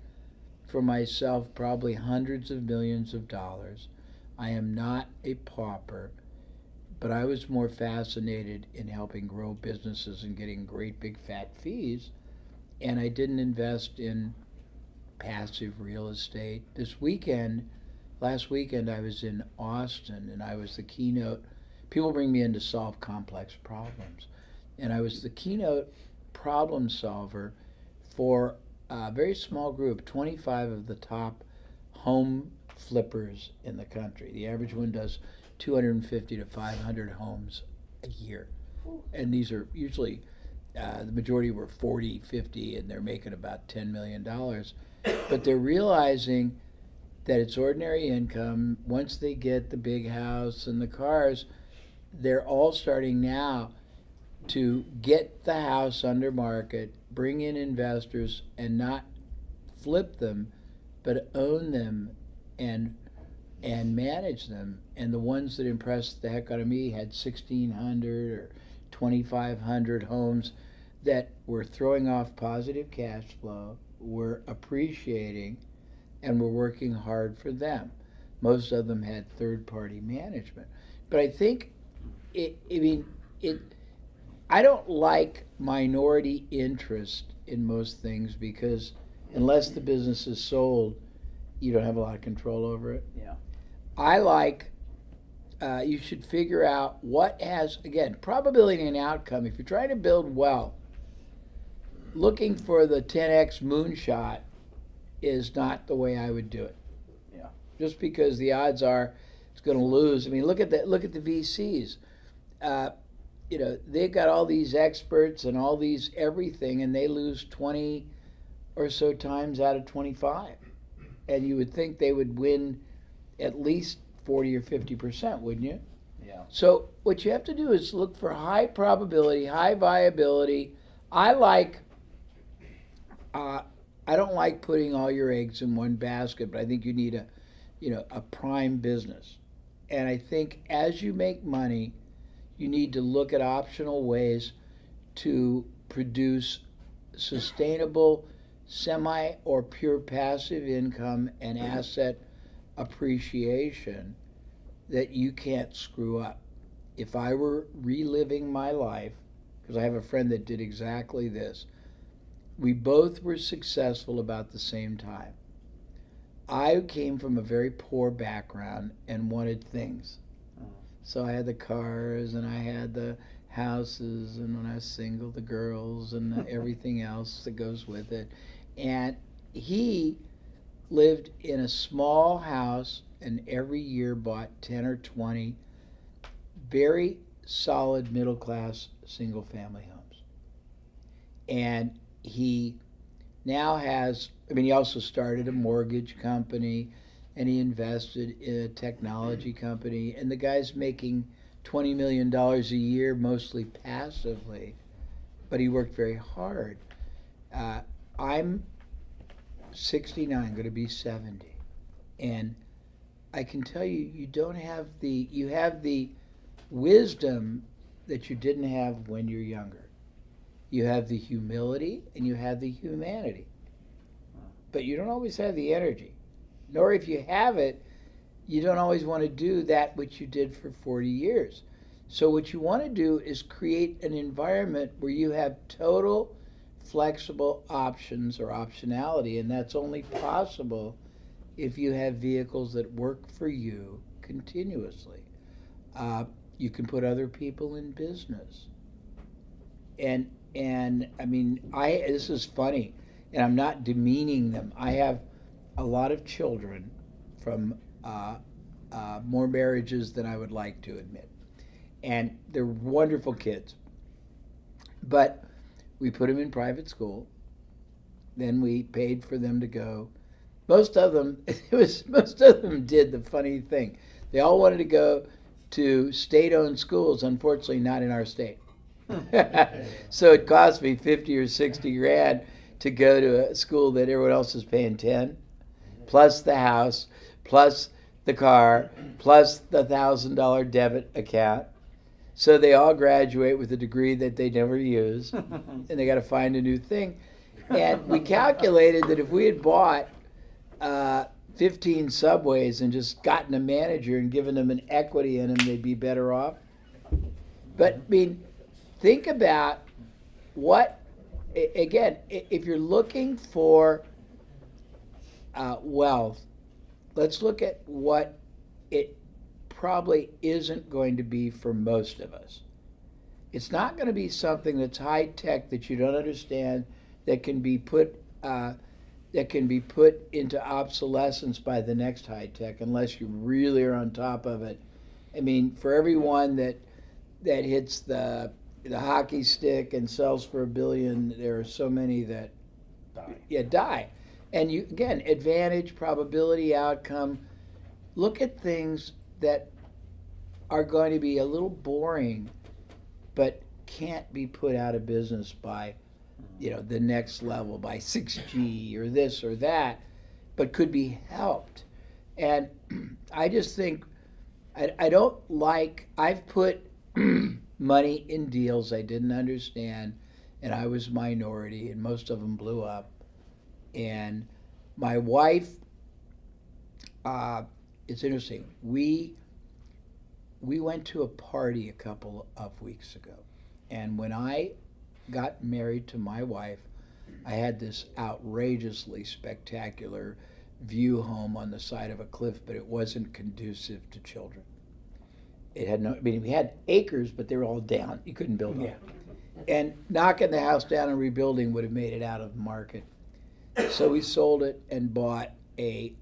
S1: for myself probably hundreds of millions of dollars. I am not a pauper, but I was more fascinated in helping grow businesses and getting great big fat fees, and I didn't invest in passive real estate. Last weekend I was in Austin, and I was the keynote. People bring me in to solve complex problems, and I was the keynote problem solver for a very small group, 25 of the top home flippers in the country. The average one does 250 to 500 homes a year. And these are usually, the majority were 40, 50, and they're making about $10 million. But they're realizing that it's ordinary income. Once they get the big house and the cars, they're all starting now to get the house under market, bring in investors, and not flip them, but own them and manage them. And the ones that impressed the heck out of me had 1,600 or 2,500 homes that were throwing off positive cash flow, were appreciating, and were working hard for them. Most of them had third-party management. But I think, I don't like minority interest in most things because unless the business is sold, you don't have a lot of control over it.
S2: Yeah.
S1: I like, you should figure out what has, again, probability and outcome. If you're trying to build wealth, looking for the 10x moonshot is not the way I would do it.
S2: Yeah.
S1: Just because the odds are it's going to lose. I mean, look at the VCs. They've got all these experts and all these everything, and they lose 20 or so times out of 25. And you would think they would win at least 40 or 50%, wouldn't you?
S2: Yeah.
S1: So what you have to do is look for high probability, high viability. I don't like putting all your eggs in one basket, but I think you need a prime business. And I think as you make money, you need to look at optional ways to produce sustainable semi or pure passive income and asset appreciation that you can't screw up. If I were reliving my life, because I have a friend that did exactly this, we both were successful about the same time. I came from a very poor background and wanted things. So I had the cars and I had the houses, and when I was single, the girls and everything else that goes with it. And he lived in a small house and every year bought 10 or 20 very solid middle class single family homes. And he now has, he also started a mortgage company and he invested in a technology company, and the guy's making $20 million a year, mostly passively, but he worked very hard. I'm 69, going to be 70, and I can tell you, you have the wisdom that you didn't have when you're younger. You have the humility and you have the humanity, but you don't always have the energy. Nor if you have it, you don't always want to do that which you did for 40 years. So what you want to do is create an environment where you have total flexible options or optionality, and that's only possible if you have vehicles that work for you continuously. You can put other people in business. And this is funny, and I'm not demeaning them. I have a lot of children from more marriages than I would like to admit. And they're wonderful kids. But we put them in private school. Then we paid for them to go. Most of them did the funny thing. They all wanted to go to state-owned schools, unfortunately not in our state. So it cost me 50 or 60 grand to go to a school that everyone else is paying 10, plus the house, plus the car, plus the $1,000 debit account. So they all graduate with a degree that they never use, and they got to find a new thing. And we calculated that if we had bought 15 Subways and just gotten a manager and given them an equity in them, they'd be better off. But think about what, again, if you're looking for wealth, let's look at what it probably isn't going to be for most of us. It's not going to be something that's high tech that you don't understand, that can be put into obsolescence by the next high tech, unless you really are on top of it. For everyone that hits the hockey stick and sells for $1 billion, there are so many that die. And you, again, advantage, probability, outcome. Look at things that are going to be a little boring, but can't be put out of business by, the next level, by 6G or this or that, but could be helped. And I just think, I've put money in deals I didn't understand, and I was minority, and most of them blew up. And my wife, it's interesting. We went to a party a couple of weeks ago, and when I got married to my wife, I had this outrageously spectacular view home on the side of a cliff, but it wasn't conducive to children. It had no, I mean, we had acres, but they were all down. You couldn't build on
S2: Yeah.
S1: it. And knocking the house down and rebuilding would have made it out of the market. So we sold it and bought a,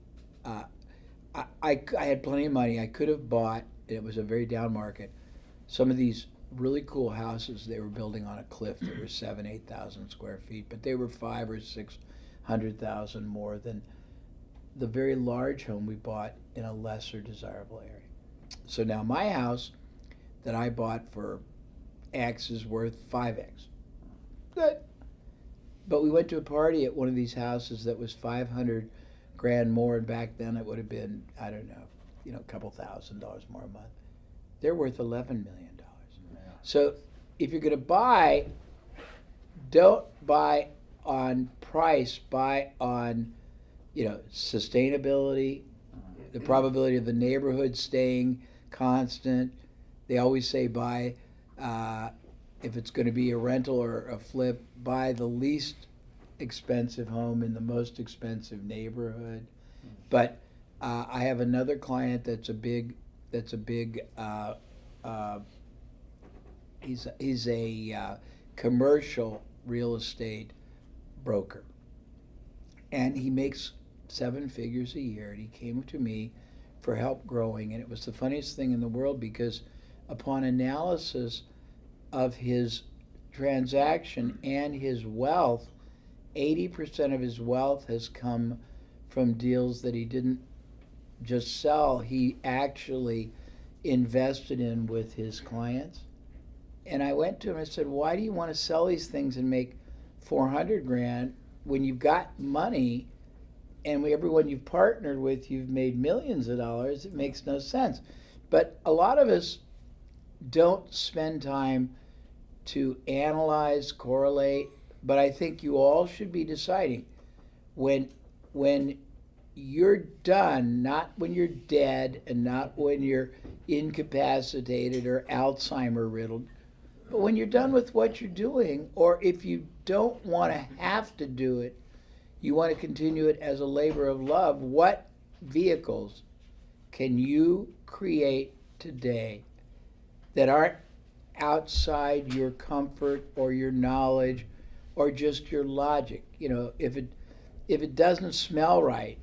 S1: I had plenty of money. I could have bought, it was a very down market, some of these really cool houses they were building on a cliff that were 8,000 square feet, but they were 500,000 or 600,000 more than the very large home we bought in a lesser desirable area. So now my house that I bought for X is worth 5X. Good. But we went to a party at one of these houses that was 500 grand more, and back then it would have been, I don't know, a couple $1,000s more a month. They're worth $11 million. So if you're going to buy, don't buy on price, buy on, sustainability, the probability of the neighborhood staying constant. They always say buy, if it's going to be a rental or a flip, buy the least expensive home in the most expensive neighborhood. But I have another client that's a big he's a commercial real estate broker, and he makes 7 figures a year, and he came to me for help growing, and it was the funniest thing in the world, because upon analysis of his transaction and his wealth, 80% of his wealth has come from deals that he didn't just sell, he actually invested in with his clients. And I went to him and I said, why do you want to sell these things and make 400 grand when you've got money, and everyone you've partnered with, you've made millions of dollars? It makes no sense. But a lot of us don't spend time to analyze, correlate, but I think you all should be deciding when you're done, not when you're dead and not when you're incapacitated or Alzheimer riddled, but when you're done with what you're doing, or if you don't want to have to do it, you want to continue it as a labor of love, what vehicles can you create today that aren't outside your comfort or your knowledge or just your logic? If it doesn't smell right,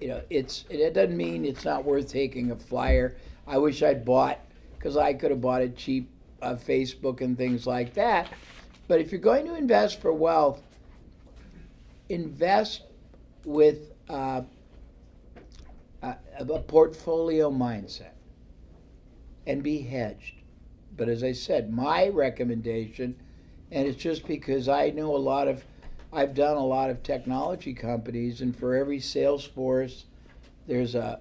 S1: it doesn't mean it's not worth taking a flyer. I wish I'd bought, because I could have bought it cheap, Facebook and things like that. But if you're going to invest for wealth, invest with a portfolio mindset and be hedged. But as I said, my recommendation, and it's just because I know I've done a lot of technology companies, and for every Salesforce, there's a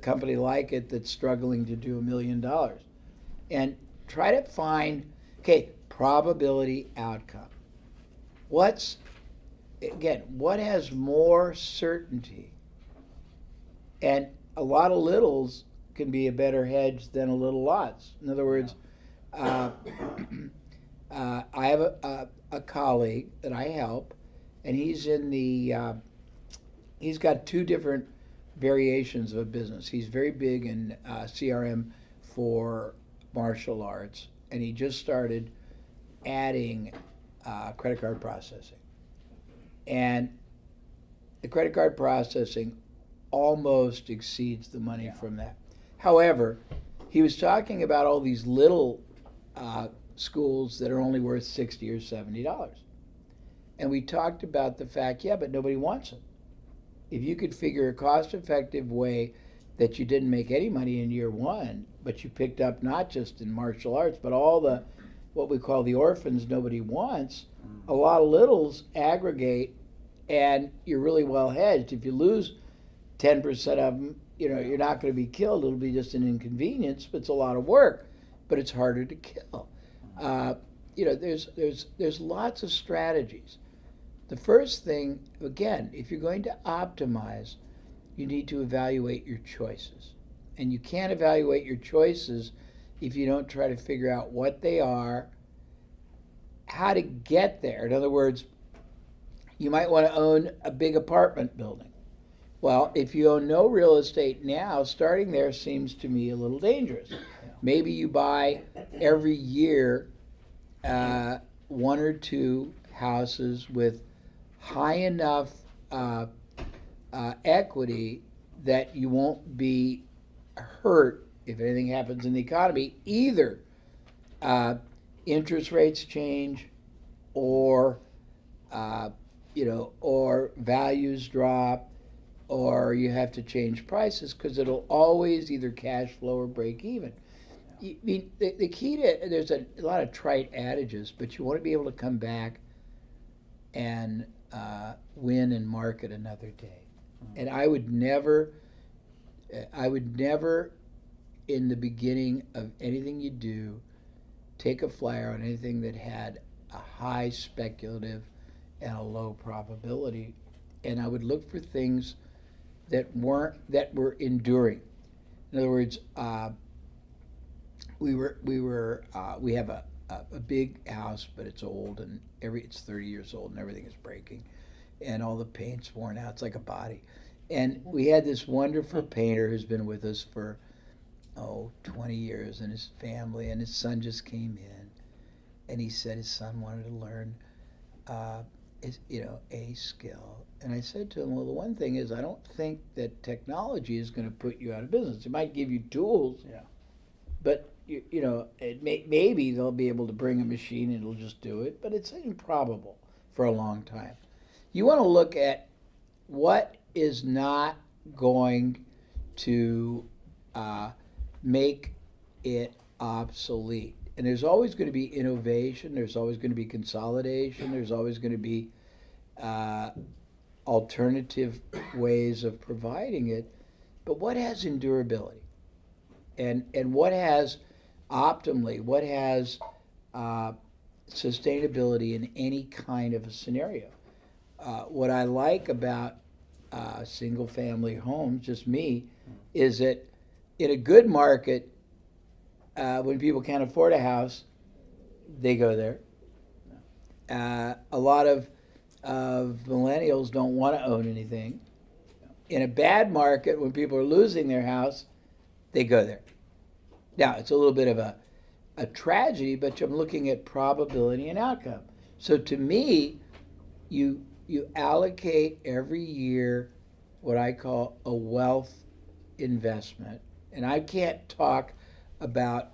S1: company like it that's struggling to do $1 million. And try to find, probability outcome. What has more certainty? And a lot of littles can be a better hedge than a little lots. In other words, I have a colleague that I help, and he's in he's got 2 different variations of a business. He's very big in CRM for martial arts, and he just started adding credit card processing. And the credit card processing almost exceeds the money from that. However, he was talking about all these little schools that are only worth $60 or $70. And we talked about the fact, but nobody wants them. If you could figure a cost-effective way that you didn't make any money in year 1, but you picked up not just in martial arts, but all the, what we call the orphans nobody wants, a lot of littles aggregate, and you're really well hedged. If you lose 10% of them, you're not going to be killed. It'll be just an inconvenience, but it's a lot of work, but it's harder to kill. there's lots of strategies. The first thing, again, if you're going to optimize, you need to evaluate your choices. And you can't evaluate your choices if you don't try to figure out what they are, how to get there. In other words, you might want to own a big apartment building. Well, if you own no real estate now, starting there seems to me a little dangerous. Maybe you buy every year one or two houses with high enough equity that you won't be hurt if anything happens in the economy. Either interest rates change, or or values drop, or you have to change prices, because it'll always either cash flow or break even. The key to, there's a lot of trite adages, but you want to be able to come back and win and market another day. And I would never, in the beginning of anything you do, take a flyer on anything that had a high speculative and a low probability. And I would look for things that were enduring. In other words, we have a big house, but it's old, and it's 30 years old, and everything is breaking, and all the paint's worn out. It's like a body. And we had this wonderful painter who's been with us for 20 years, and his family, and his son just came in, and he said his son wanted to learn a skill. And I said to him, well, the one thing is, I don't think that technology is going to put you out of business. It might give you tools, but maybe they'll be able to bring a machine and it'll just do it, but it's improbable for a long time. You want to look at what is not going to make it obsolete. And there's always going to be innovation, there's always going to be consolidation, there's always going to be alternative ways of providing it. But what has endurability? And what has optimally, what has sustainability in any kind of a scenario? What I like about single family homes, just me, is that in a good market, when people can't afford a house, they go there. A lot of millennials don't want to own anything. In a bad market, when people are losing their house, they go there. Now, it's a little bit of a tragedy, but I'm looking at probability and outcome. So to me, you allocate every year what I call a wealth investment. And I can't talk about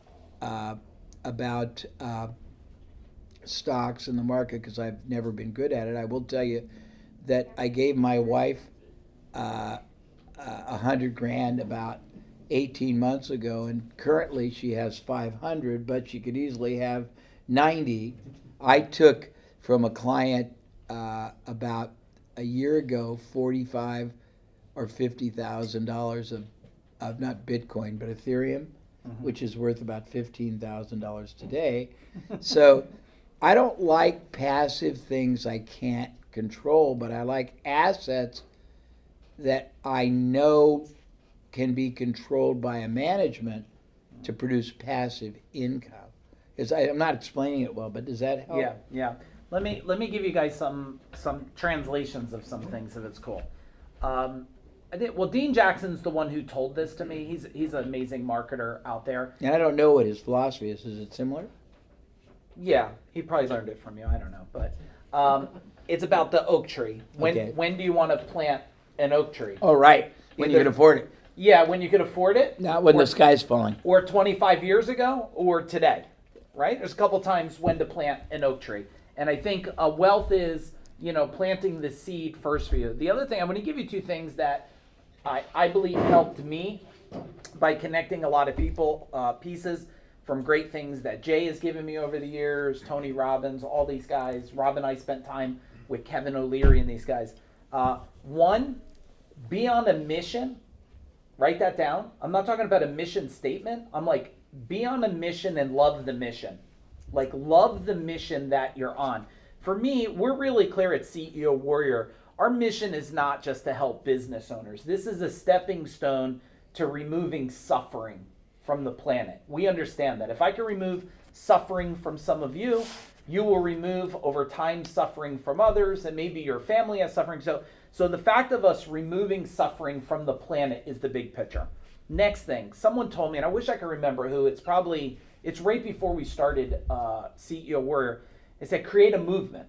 S1: stocks in the market because I've never been good at it. I will tell you that I gave my wife $100,000 about 18 months ago, and currently she has 500, but she could easily have 90. I took from a client about a year ago $45,000 or $50,000 of not Bitcoin but Ethereum, which is worth about $15,000 today. So I don't like passive things I can't control, but I like assets that I know can be controlled by a management to produce passive income. I'm not explaining it well, but does that help?
S2: Yeah. Let me give you guys some translations of some things if it's cool. I think, well, Dean Jackson's the one who told this to me. He's an amazing marketer out there.
S1: And I don't know what his philosophy is. Is it similar?
S2: Yeah, he probably learned it from you. I don't know, but it's about the oak tree. When do you want to plant an oak tree?
S1: Oh, right. When you can afford it.
S2: Yeah, when you can afford it.
S1: Not when the sky's falling.
S2: Or 25 years ago, or today, right? There's a couple times when to plant an oak tree. And I think wealth is, planting the seed first for you. The other thing, I'm going to give you two things that I believe helped me by connecting a lot of pieces from great things that Jay has given me over the years, Tony Robbins, all these guys. Rob and I spent time with Kevin O'Leary and these guys. One, be on a mission. Write that down. I'm not talking about a mission statement. I'm like, be on a mission and love the mission. Like, love the mission that you're on. For me, we're really clear at CEO Warrior. Our mission is not just to help business owners. This is a stepping stone to removing suffering from the planet. We understand that. If I can remove suffering from some of you, you will remove over time suffering from others, and maybe your family has suffering. So the fact of us removing suffering from the planet is the big picture. Next thing, someone told me, and I wish I could remember who, it's right before we started CEO Warrior, they said create a movement.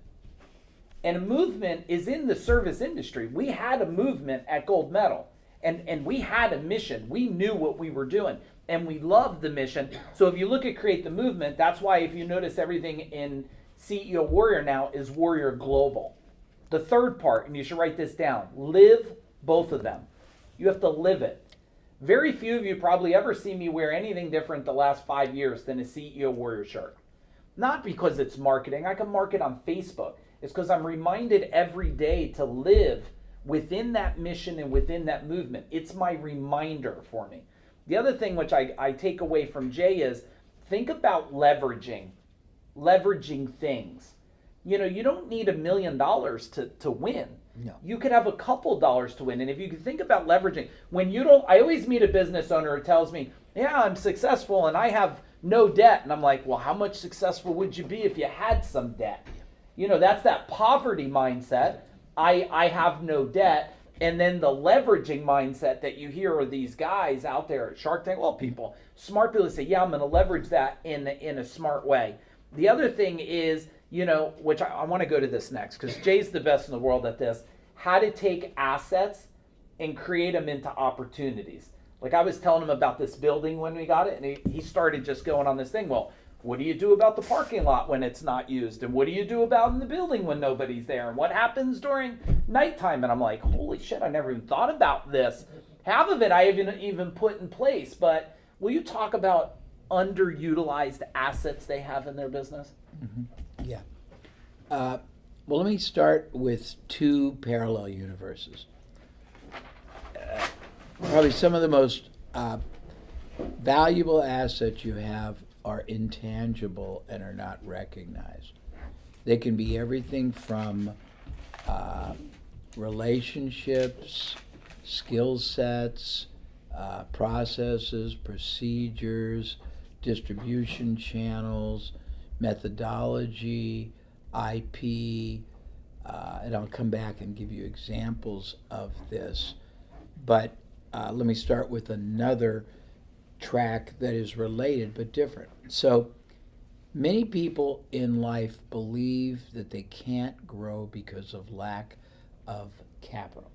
S2: And a movement is in the service industry. We had a movement at Gold Medal, and we had a mission. We knew what we were doing, and we loved the mission. So if you look at Create the Movement, that's why if you notice everything in CEO Warrior now is Warrior Global. The third part, and you should write this down, live both of them. You have to live it. Very few of you probably ever see me wear anything different the last 5 years than a CEO Warrior shirt. Not because it's marketing. I can market on Facebook. It's because I'm reminded every day to live within that mission and within that movement. It's my reminder for me. The other thing which I take away from Jay is think about leveraging things. You know, you don't need $1 million to win.
S1: No.
S2: You could have a couple dollars to win. And if you can think about leveraging, I always meet a business owner who tells me, yeah, I'm successful and I have no debt. And I'm like, well, how much successful would you be if you had some debt? You know, that's that poverty mindset. I have no debt. And then the leveraging mindset that you hear of these guys out there at Shark Tank, well, people, smart people say, yeah, I'm going to leverage that in a smart way. The other thing is, you know, which I want to go to this next because Jay's the best in the world at this, how to take assets and create them into opportunities. Like I was telling him about this building when we got it, and he started just going on this thing. Well, what do you do about the parking lot when it's not used? And what do you do about in the building when nobody's there? And what happens during nighttime? And I'm like, holy shit, I never even thought about this. Half of it I haven't even put in place, but will you talk about underutilized assets they have in their business?
S1: Mm-hmm. Yeah. Well, let me start with two parallel universes. Probably some of the most valuable assets you have are intangible and are not recognized. They can be everything from relationships, skill sets, processes, procedures, distribution channels, methodology, IP, and I'll come back and give you examples of this. But let me start with another track that is related but different. So many people in life believe that they can't grow because of lack of capital.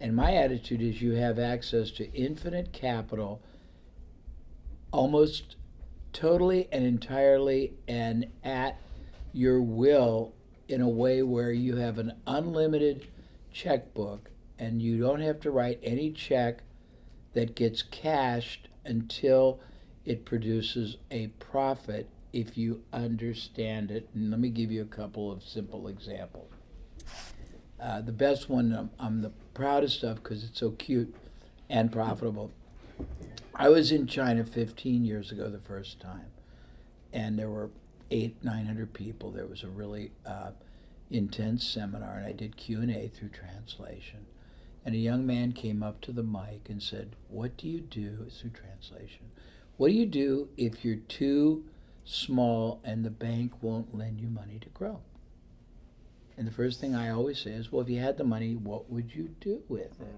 S1: And my attitude is you have access to infinite capital almost totally and entirely and at your will in a way where you have an unlimited checkbook and you don't have to write any check that gets cashed until it produces a profit if you understand it. And let me give you a couple of simple examples. The best one I'm the proudest of because it's so cute and profitable. I was in China 15 years ago the first time, and there were 900 people. There was a really intense seminar, and I did Q&A through translation. And a young man came up to the mic and said, what do you do, through translation, what do you do if you're too small and the bank won't lend you money to grow? And the first thing I always say is, well, if you had the money, what would you do with it?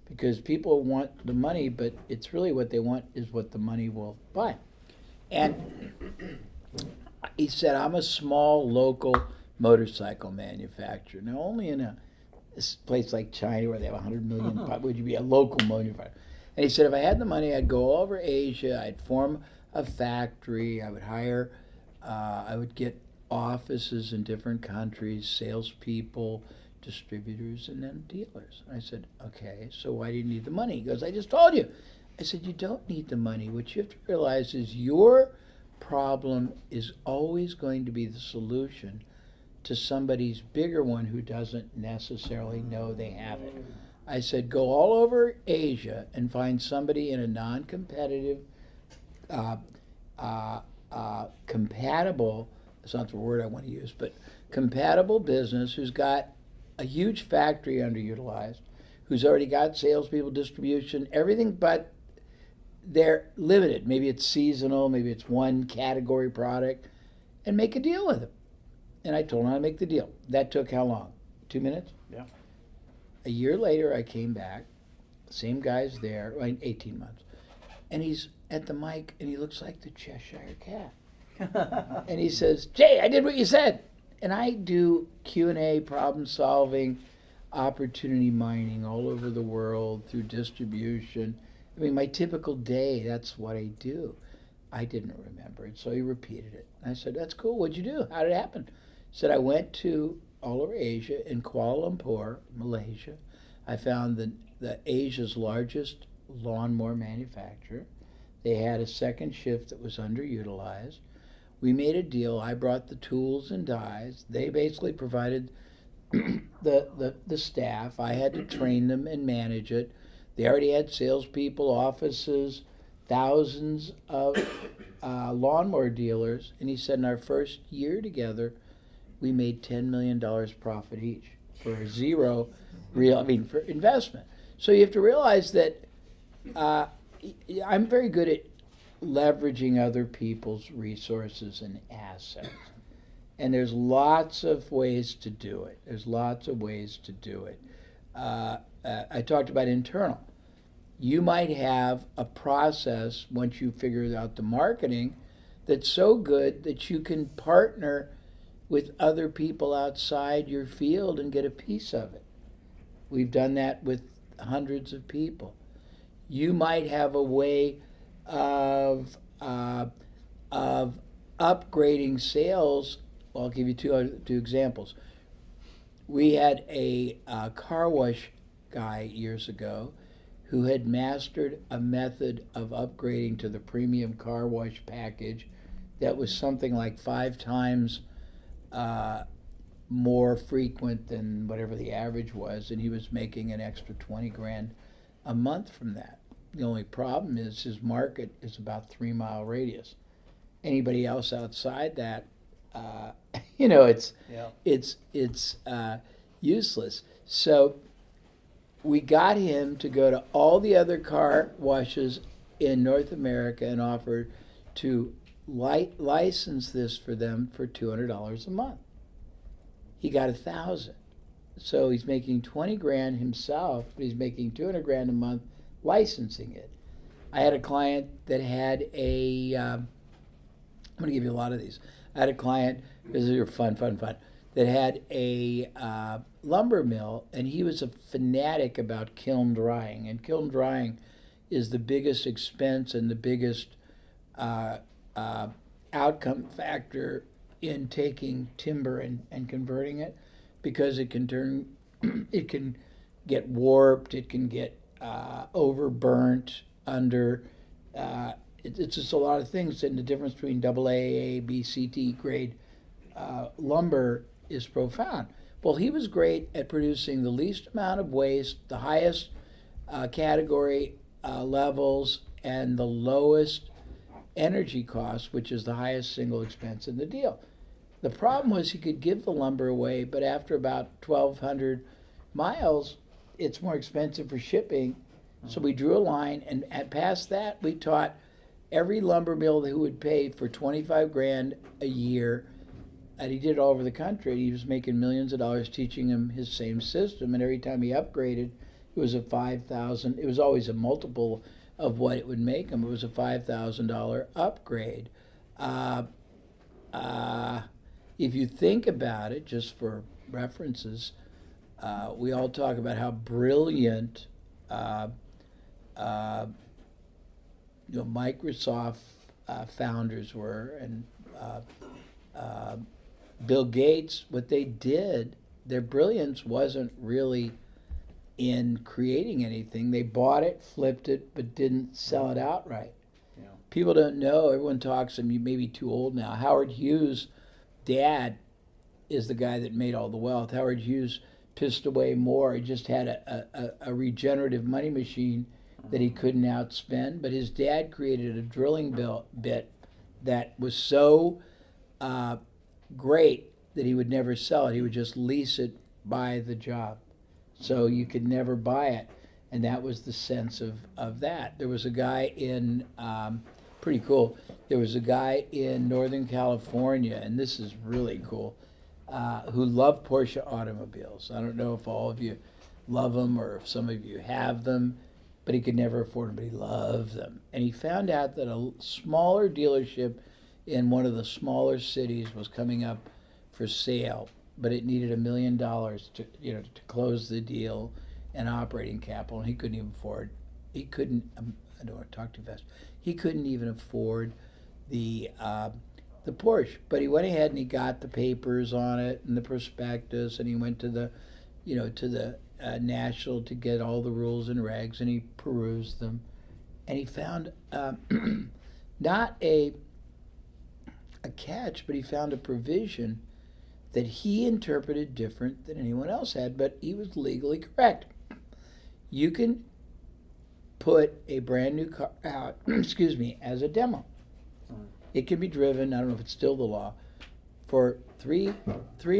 S1: Because people want the money, but it's really what they want is what the money will buy. And he said, I'm a small local motorcycle manufacturer. Now, only in a place like China where they have 100 million, would you be a local manufacturer? And he said, if I had the money, I'd go all over Asia, I'd form a factory, I would hire, I would get offices in different countries, salespeople, distributors, and then dealers. And I said, okay, so why do you need the money? He goes, I just told you. I said, you don't need the money. What you have to realize is your problem is always going to be the solution to somebody's bigger one who doesn't necessarily know they have it. I said, go all over Asia and find somebody in a non-competitive compatible, that's not the word I want to use, but compatible business who's got a huge factory underutilized, who's already got salespeople, distribution, everything, but they're limited. Maybe it's seasonal, maybe it's one category product, and make a deal with them. And I told him how to make the deal. That took how long? 2 minutes?
S3: Yeah.
S1: A year later, I came back. Same guy's there, 18 months. And he's at the mic, and he looks like the Cheshire Cat. And he says, Jay, I did what you said. And I do Q&A, problem solving, opportunity mining all over the world through distribution. I mean, my typical day, that's what I do. I didn't remember it, so he repeated it. I said, that's cool. What'd you do? How did it happen? He said, I went to all over Asia. In Kuala Lumpur, Malaysia, I found the Asia's largest lawnmower manufacturer. They had a second shift that was underutilized. We made a deal. I brought the tools and dies. They basically provided the staff. I had to train them and manage it. They already had salespeople, offices, thousands of lawnmower dealers. And he said in our first year together, we made $10 million profit each for zero for investment. So you have to realize that I'm very good at leveraging other people's resources and assets. And there's lots of ways to do it. I talked about internal. You might have a process once you figure out the marketing that's so good that you can partner with other people outside your field and get a piece of it. We've done that with hundreds of people. You might have a way of upgrading sales. Well, I'll give you two examples. We had a car wash guy years ago who had mastered a method of upgrading to the premium car wash package that was something like 5 times more frequent than whatever the average was, and he was making an extra 20 grand a month from that. The only problem is his market is about 3-mile radius. Anybody else outside that, it's useless. So we got him to go to all the other car washes in North America and offer to license this for them for $200 a month. He got 1,000. So he's making 20 grand himself, but he's making 200 grand a month licensing it. I had a client that had I'm going to give you a lot of these. I had a client, this is fun, that had a lumber mill, and he was a fanatic about kiln drying. And kiln drying is the biggest expense and the biggest outcome factor in taking timber and converting it, because it can get warped, it can get overburnt under. It's just a lot of things, and the difference between AA, B, CT grade lumber is profound. Well, he was great at producing the least amount of waste, the highest category levels, and the lowest energy cost, which is the highest single expense in the deal. The problem was he could give the lumber away, but after about 1,200 miles, it's more expensive for shipping. So we drew a line, and past that, we taught every lumber mill who would pay for 25 grand a year, and he did it all over the country. He was making millions of dollars teaching him his same system, and every time he upgraded, it was a $5,000. It was always a multiple of what it would make him. It was a $5,000 upgrade. If you think about it, just for references, we all talk about how brilliant Microsoft founders were, and Bill Gates. What they did, their brilliance wasn't really in creating anything. They bought it, flipped it, but didn't sell it outright.
S3: Yeah.
S1: People don't know. Everyone talks, and you may be too old now. Howard Hughes' dad is the guy that made all the wealth. Howard Hughes pissed away more. He just had a regenerative money machine that he couldn't outspend. But his dad created a drilling bit that was so great that he would never sell it. He would just lease it by the job. So you could never buy it. And that was the sense of that. There was a guy in, pretty cool, there was a guy in Northern California, and this is really cool, who loved Porsche automobiles. I don't know if all of you love them or if some of you have them, but he could never afford them, but he loved them. And he found out that a smaller dealership in one of the smaller cities was coming up for sale, but it needed $1 million to close the deal and operating capital, and he couldn't even afford. He couldn't. I don't want to talk too fast. He couldn't even afford the Porsche, but he went ahead and he got the papers on it and the prospectus, and he went to the, to the National to get all the rules and regs, and he perused them, and he found not a catch, but he found a provision that he interpreted different than anyone else had, but he was legally correct. You can put a brand new car out, as a demo. It can be driven, I don't know if it's still the law, for three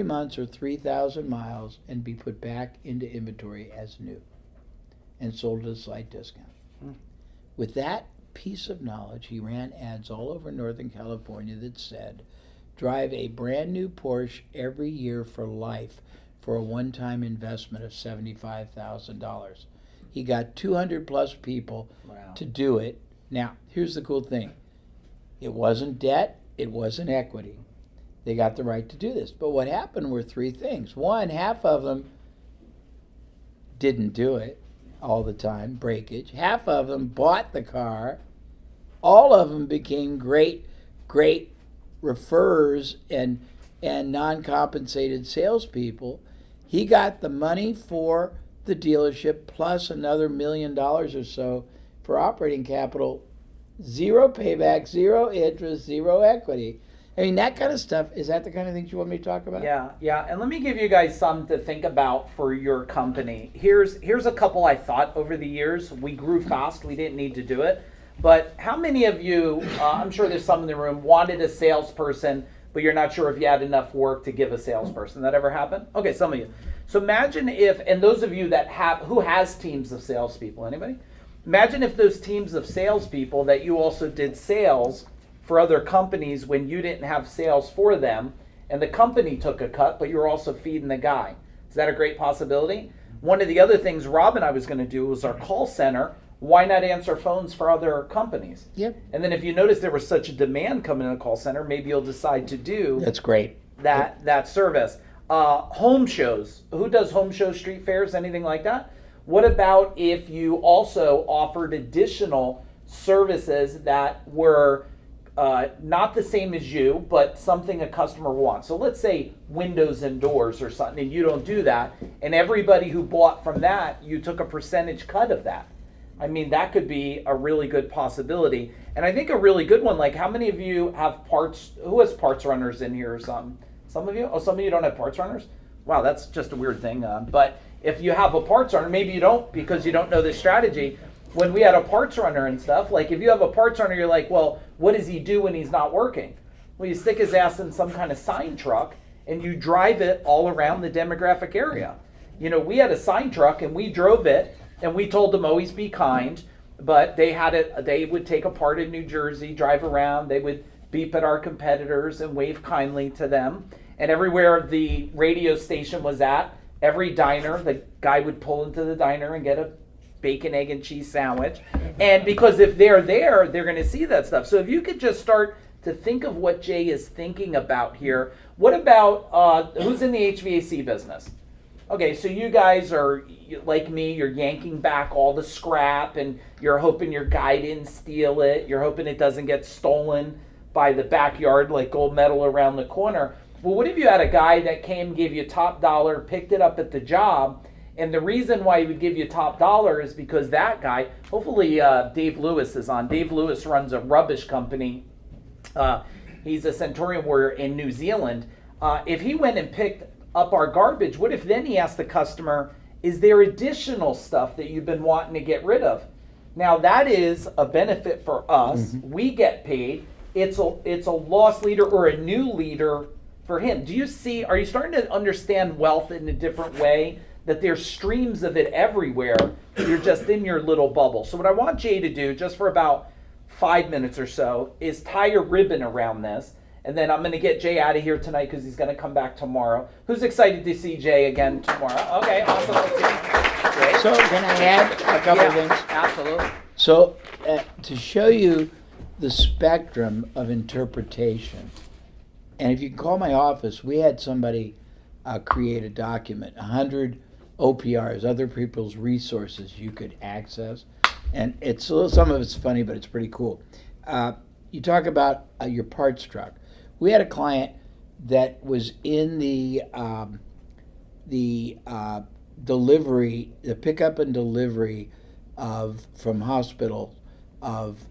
S1: months or 3,000 miles and be put back into inventory as new and sold at a slight discount. With that piece of knowledge, he ran ads all over Northern California that said, drive a brand new Porsche every year for life for a one-time investment of $75,000. He got 200 plus people to do it. Now, here's the cool thing. It wasn't debt, it wasn't equity. They got the right to do this. But what happened were three things. One, half of them didn't do it all the time, breakage. Half of them bought the car. All of them became great referrers and non-compensated salespeople. He got the money for the dealership plus another $1 million or so for operating capital. Zero payback, zero interest, zero equity. I mean, that kind of stuff, is that the kind of things you want me to talk about?
S2: Yeah. And let me give you guys some to think about for your company. Here's a couple I thought over the years. We grew fast. We didn't need to do it. But how many of you, I'm sure there's some in the room, wanted a salesperson, but you're not sure if you had enough work to give a salesperson? That ever happen? Okay, some of you. So imagine if, and those of you that who has teams of salespeople, anybody? Imagine if those teams of salespeople that you also did sales for other companies when you didn't have sales for them, and the company took a cut, but you're also feeding the guy. Is that a great possibility? One of the other things Rob and I was going to do was our call center. Why not answer phones for other companies?
S1: Yep.
S2: And then if you notice there was such a demand coming in a call center, maybe you'll decide to do
S1: That's great.
S2: that service. Home shows. Who does home shows, street fairs, anything like that? What about if you also offered additional services that were not the same as you, but something a customer wants? So let's say windows and doors or something, and you don't do that, and everybody who bought from that, you took a percentage cut of that. I mean, that could be a really good possibility. And I think a really good one, like how many of you have parts, who has parts runners in here or something? Some of you? Oh, some of you don't have parts runners? Wow, that's just a weird thing. But if you have a parts runner, maybe you don't because you don't know this strategy. When we had a parts runner and stuff, like if you have a parts runner, you're like, well, what does he do when he's not working? Well, you stick his ass in some kind of sign truck and you drive it all around the demographic area. You know, we had a sign truck and we drove it and we told them always be kind, but they would take a part in New Jersey, drive around, they would beep at our competitors and wave kindly to them. And everywhere the radio station was at, every diner, the guy would pull into the diner and get a bacon, egg, and cheese sandwich. And because if they're there, they're going to see that stuff. So if you could just start to think of what Jay is thinking about here. What about, who's in the HVAC business? Okay, so you guys are, like me, you're yanking back all the scrap and you're hoping your guy didn't steal it. You're hoping it doesn't get stolen by the backyard like gold medal around the corner. Well, what if you had a guy that came, gave you top dollar, picked it up at the job, and the reason why he would give you top dollar is because that guy, hopefully Dave Lewis is on. Dave Lewis runs a rubbish company. He's a Centurion warrior in New Zealand. If he went and picked up our garbage, what if then he asked the customer, is there additional stuff that you've been wanting to get rid of? Now that is a benefit for us. Mm-hmm. We get paid. it's a loss leader or a new leader for him. Are you starting to understand wealth in a different way? That there's streams of it everywhere. You're just in your little bubble. So what I want Jay to do, just for about 5 minutes or so, is tie a ribbon around this. And then I'm going to get Jay out of here tonight because he's going to come back tomorrow. Who's excited to see Jay again tomorrow? Okay, awesome. Let's see. Jay?
S1: So can I add a couple of things?
S2: Absolutely.
S1: So to show you the spectrum of interpretation, and if you can call my office, we had somebody create a document, 100 OPRs, other people's resources you could access. And it's some of it's funny, but it's pretty cool. You talk about your parts truck. We had a client that was in the delivery, the pickup and delivery from hospital of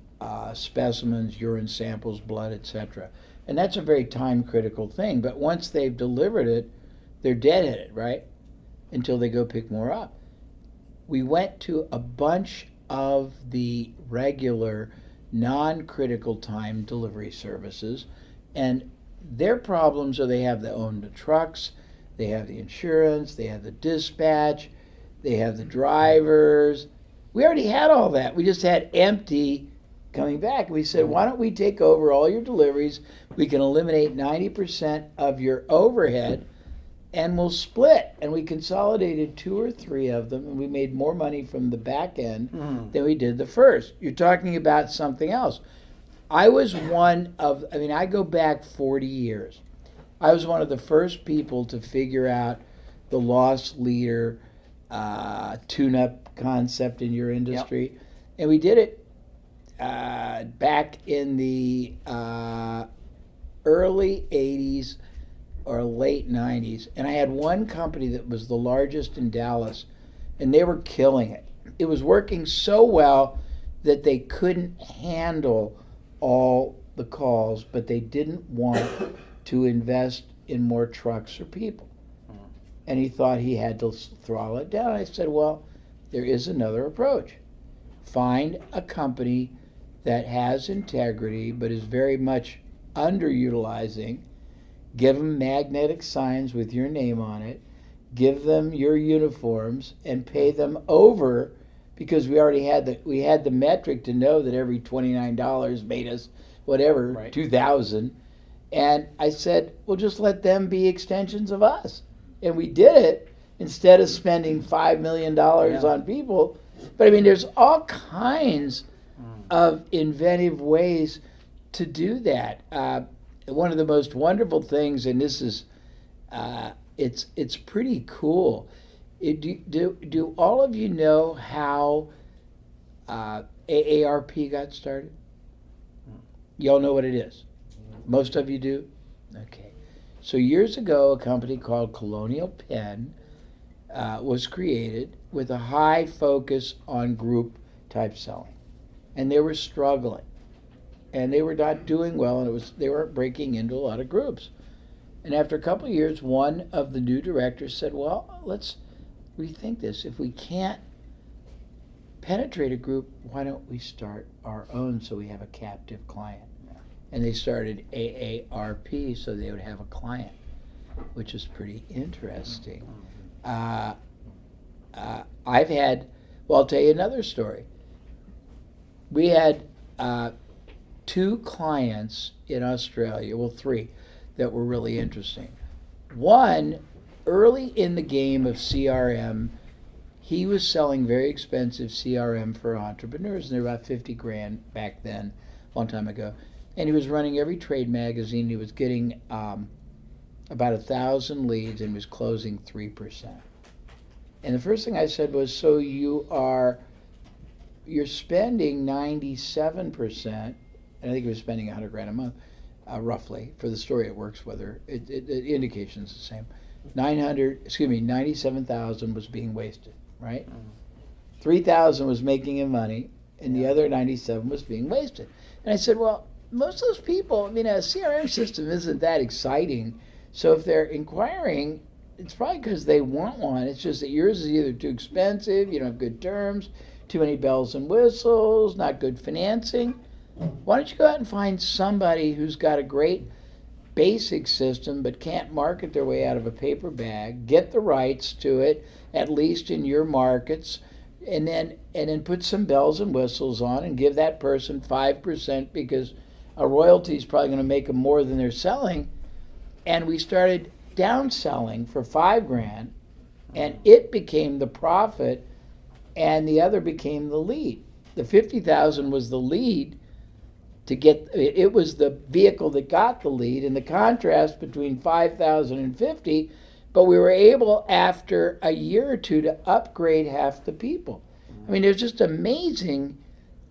S1: specimens, urine samples, blood, etc. And that's a very time critical thing. But once they've delivered it, they're deadheaded, right? Until they go pick more up. We went to a bunch of the regular non-critical time delivery services, and their problems are they have to own the trucks, they have the insurance, they have the dispatch, they have the drivers. We already had all that. We just had empty coming back. We said, why don't we take over all your deliveries? We can eliminate 90% of your overhead, and we'll split. And we consolidated 2 or 3 of them, and we made more money from the back end than we did the first. You're talking about something else. I was I go back 40 years. I was one of the first people to figure out the loss leader tune-up concept in your industry. Yep. And we did it back in the early 80s or late 90s. And I had one company that was the largest in Dallas, and they were killing it. It was working so well that they couldn't handle all the calls, but they didn't want to invest in more trucks or people. And he thought he had to throttle it down. I said, well, there is another approach. Find a company that has integrity but is very much underutilizing. Give them magnetic signs with your name on it. Give them your uniforms and pay them over, because we already had the metric to know that every $29 made us whatever, right, $2,000. And I said, well, just let them be extensions of us. And we did it instead of spending $5 million on people. But I mean, there's all kinds of inventive ways to do that. One of the most wonderful things, and this is, it's pretty cool. Do all of you know how AARP got started? Y'all know what it is? Most of you do? Okay. So years ago, a company called Colonial Penn was created with a high focus on group type selling. And they were struggling. And they were not doing well, and they weren't breaking into a lot of groups. And after a couple of years, one of the new directors said, well, let's rethink this. If we can't penetrate a group, why don't we start our own so we have a captive client? And they started AARP so they would have a client, which is pretty interesting. I'll tell you another story. We had 2 clients in Australia, well, 3, that were really interesting. One, early in the game of CRM, he was selling very expensive CRM for entrepreneurs, and they were about 50 grand back then, a long time ago. And he was running every trade magazine. He was getting about 1,000 leads, and he was closing 3%. And the first thing I said was, so you're spending 97%, and I think he was spending 100 grand a month, roughly. For the story, it works whether the indication's the same. 97,000 was being wasted, right? 3,000 was making him money, and the other 97 was being wasted. And I said, well, most of those people, I mean, a CRM system isn't that exciting. So if they're inquiring, it's probably because they want one. It's just that yours is either too expensive, you don't have good terms, too many bells and whistles, not good financing. Why don't you go out and find somebody who's got a great basic system but can't market their way out of a paper bag, get the rights to it, at least in your markets, and then put some bells and whistles on and give that person 5% because a royalty is probably going to make them more than they're selling. And we started downselling for $5,000, and it became the profit, and the other became the lead. The 50,000 was the lead to get. It was the vehicle that got the lead, and the contrast between 5,000 and 50. But we were able, after a year or two, to upgrade half the people. I mean, it's just amazing.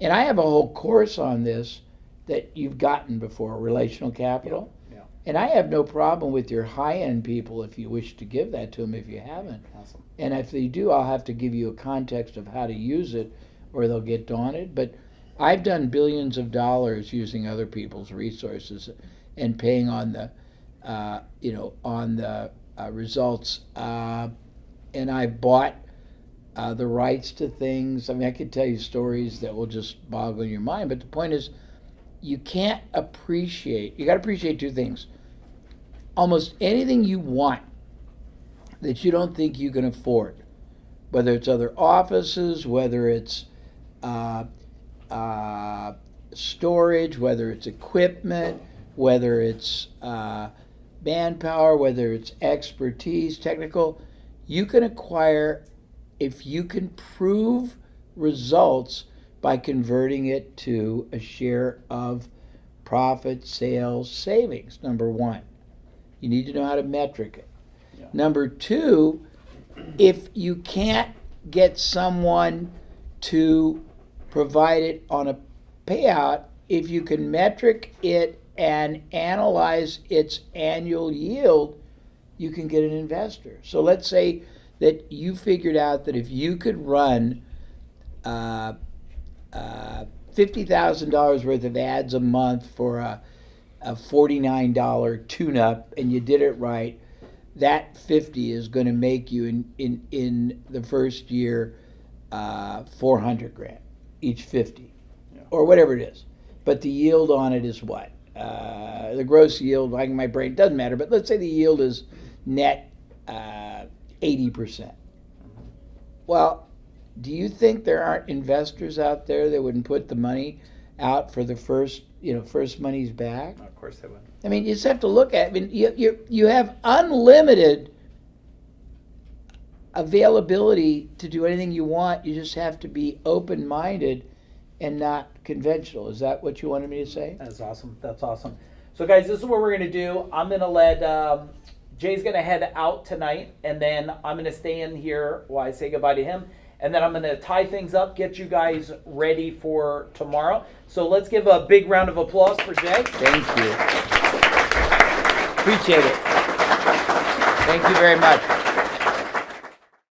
S1: And I have a whole course on this that you've gotten before, relational capital.
S3: Yeah.
S1: And I have no problem with your high-end people if you wish to give that to them if you haven't.
S3: Awesome.
S1: And if they do, I'll have to give you a context of how to use it or they'll get daunted. But I've done billions of dollars using other people's resources and paying on the, results. And I've bought the rights to things. I mean, I could tell you stories that will just boggle your mind. But the point is, you got to appreciate two things. Almost anything you want that you don't think you can afford, whether it's other offices, whether it's storage, whether it's equipment, whether it's manpower, whether it's expertise, technical, you can acquire if you can prove results by converting it to a share of profit, sales, savings, number one. You need to know how to metric it.
S3: Yeah.
S1: Number two, if you can't get someone to provide it on a payout, if you can metric it and analyze its annual yield, you can get an investor. So let's say that you figured out that if you could run $50,000 worth of ads a month for a $49 tune-up, and you did it right, that 50 is going to make you in the first year $400,000 each 50, or whatever it is. But the yield on it is what? The gross yield, like my brain, doesn't matter, but let's say the yield is net 80%. Well, do you think there aren't investors out there that wouldn't put the money out for the first money's back?
S3: Of course they would.
S1: I mean, you just have to look at it. I mean, you have unlimited availability to do anything you want. You just have to be open-minded and not conventional. Is that what you wanted me to say?
S2: That's awesome. That's awesome. So, guys, this is what we're going to do. I'm going to let Jay's going to head out tonight, and then I'm going to stay in here while I say goodbye to him. And then I'm going to tie things up, get you guys ready for tomorrow. So let's give a big round of applause for Jay.
S1: Thank you. Appreciate it. Thank you very much.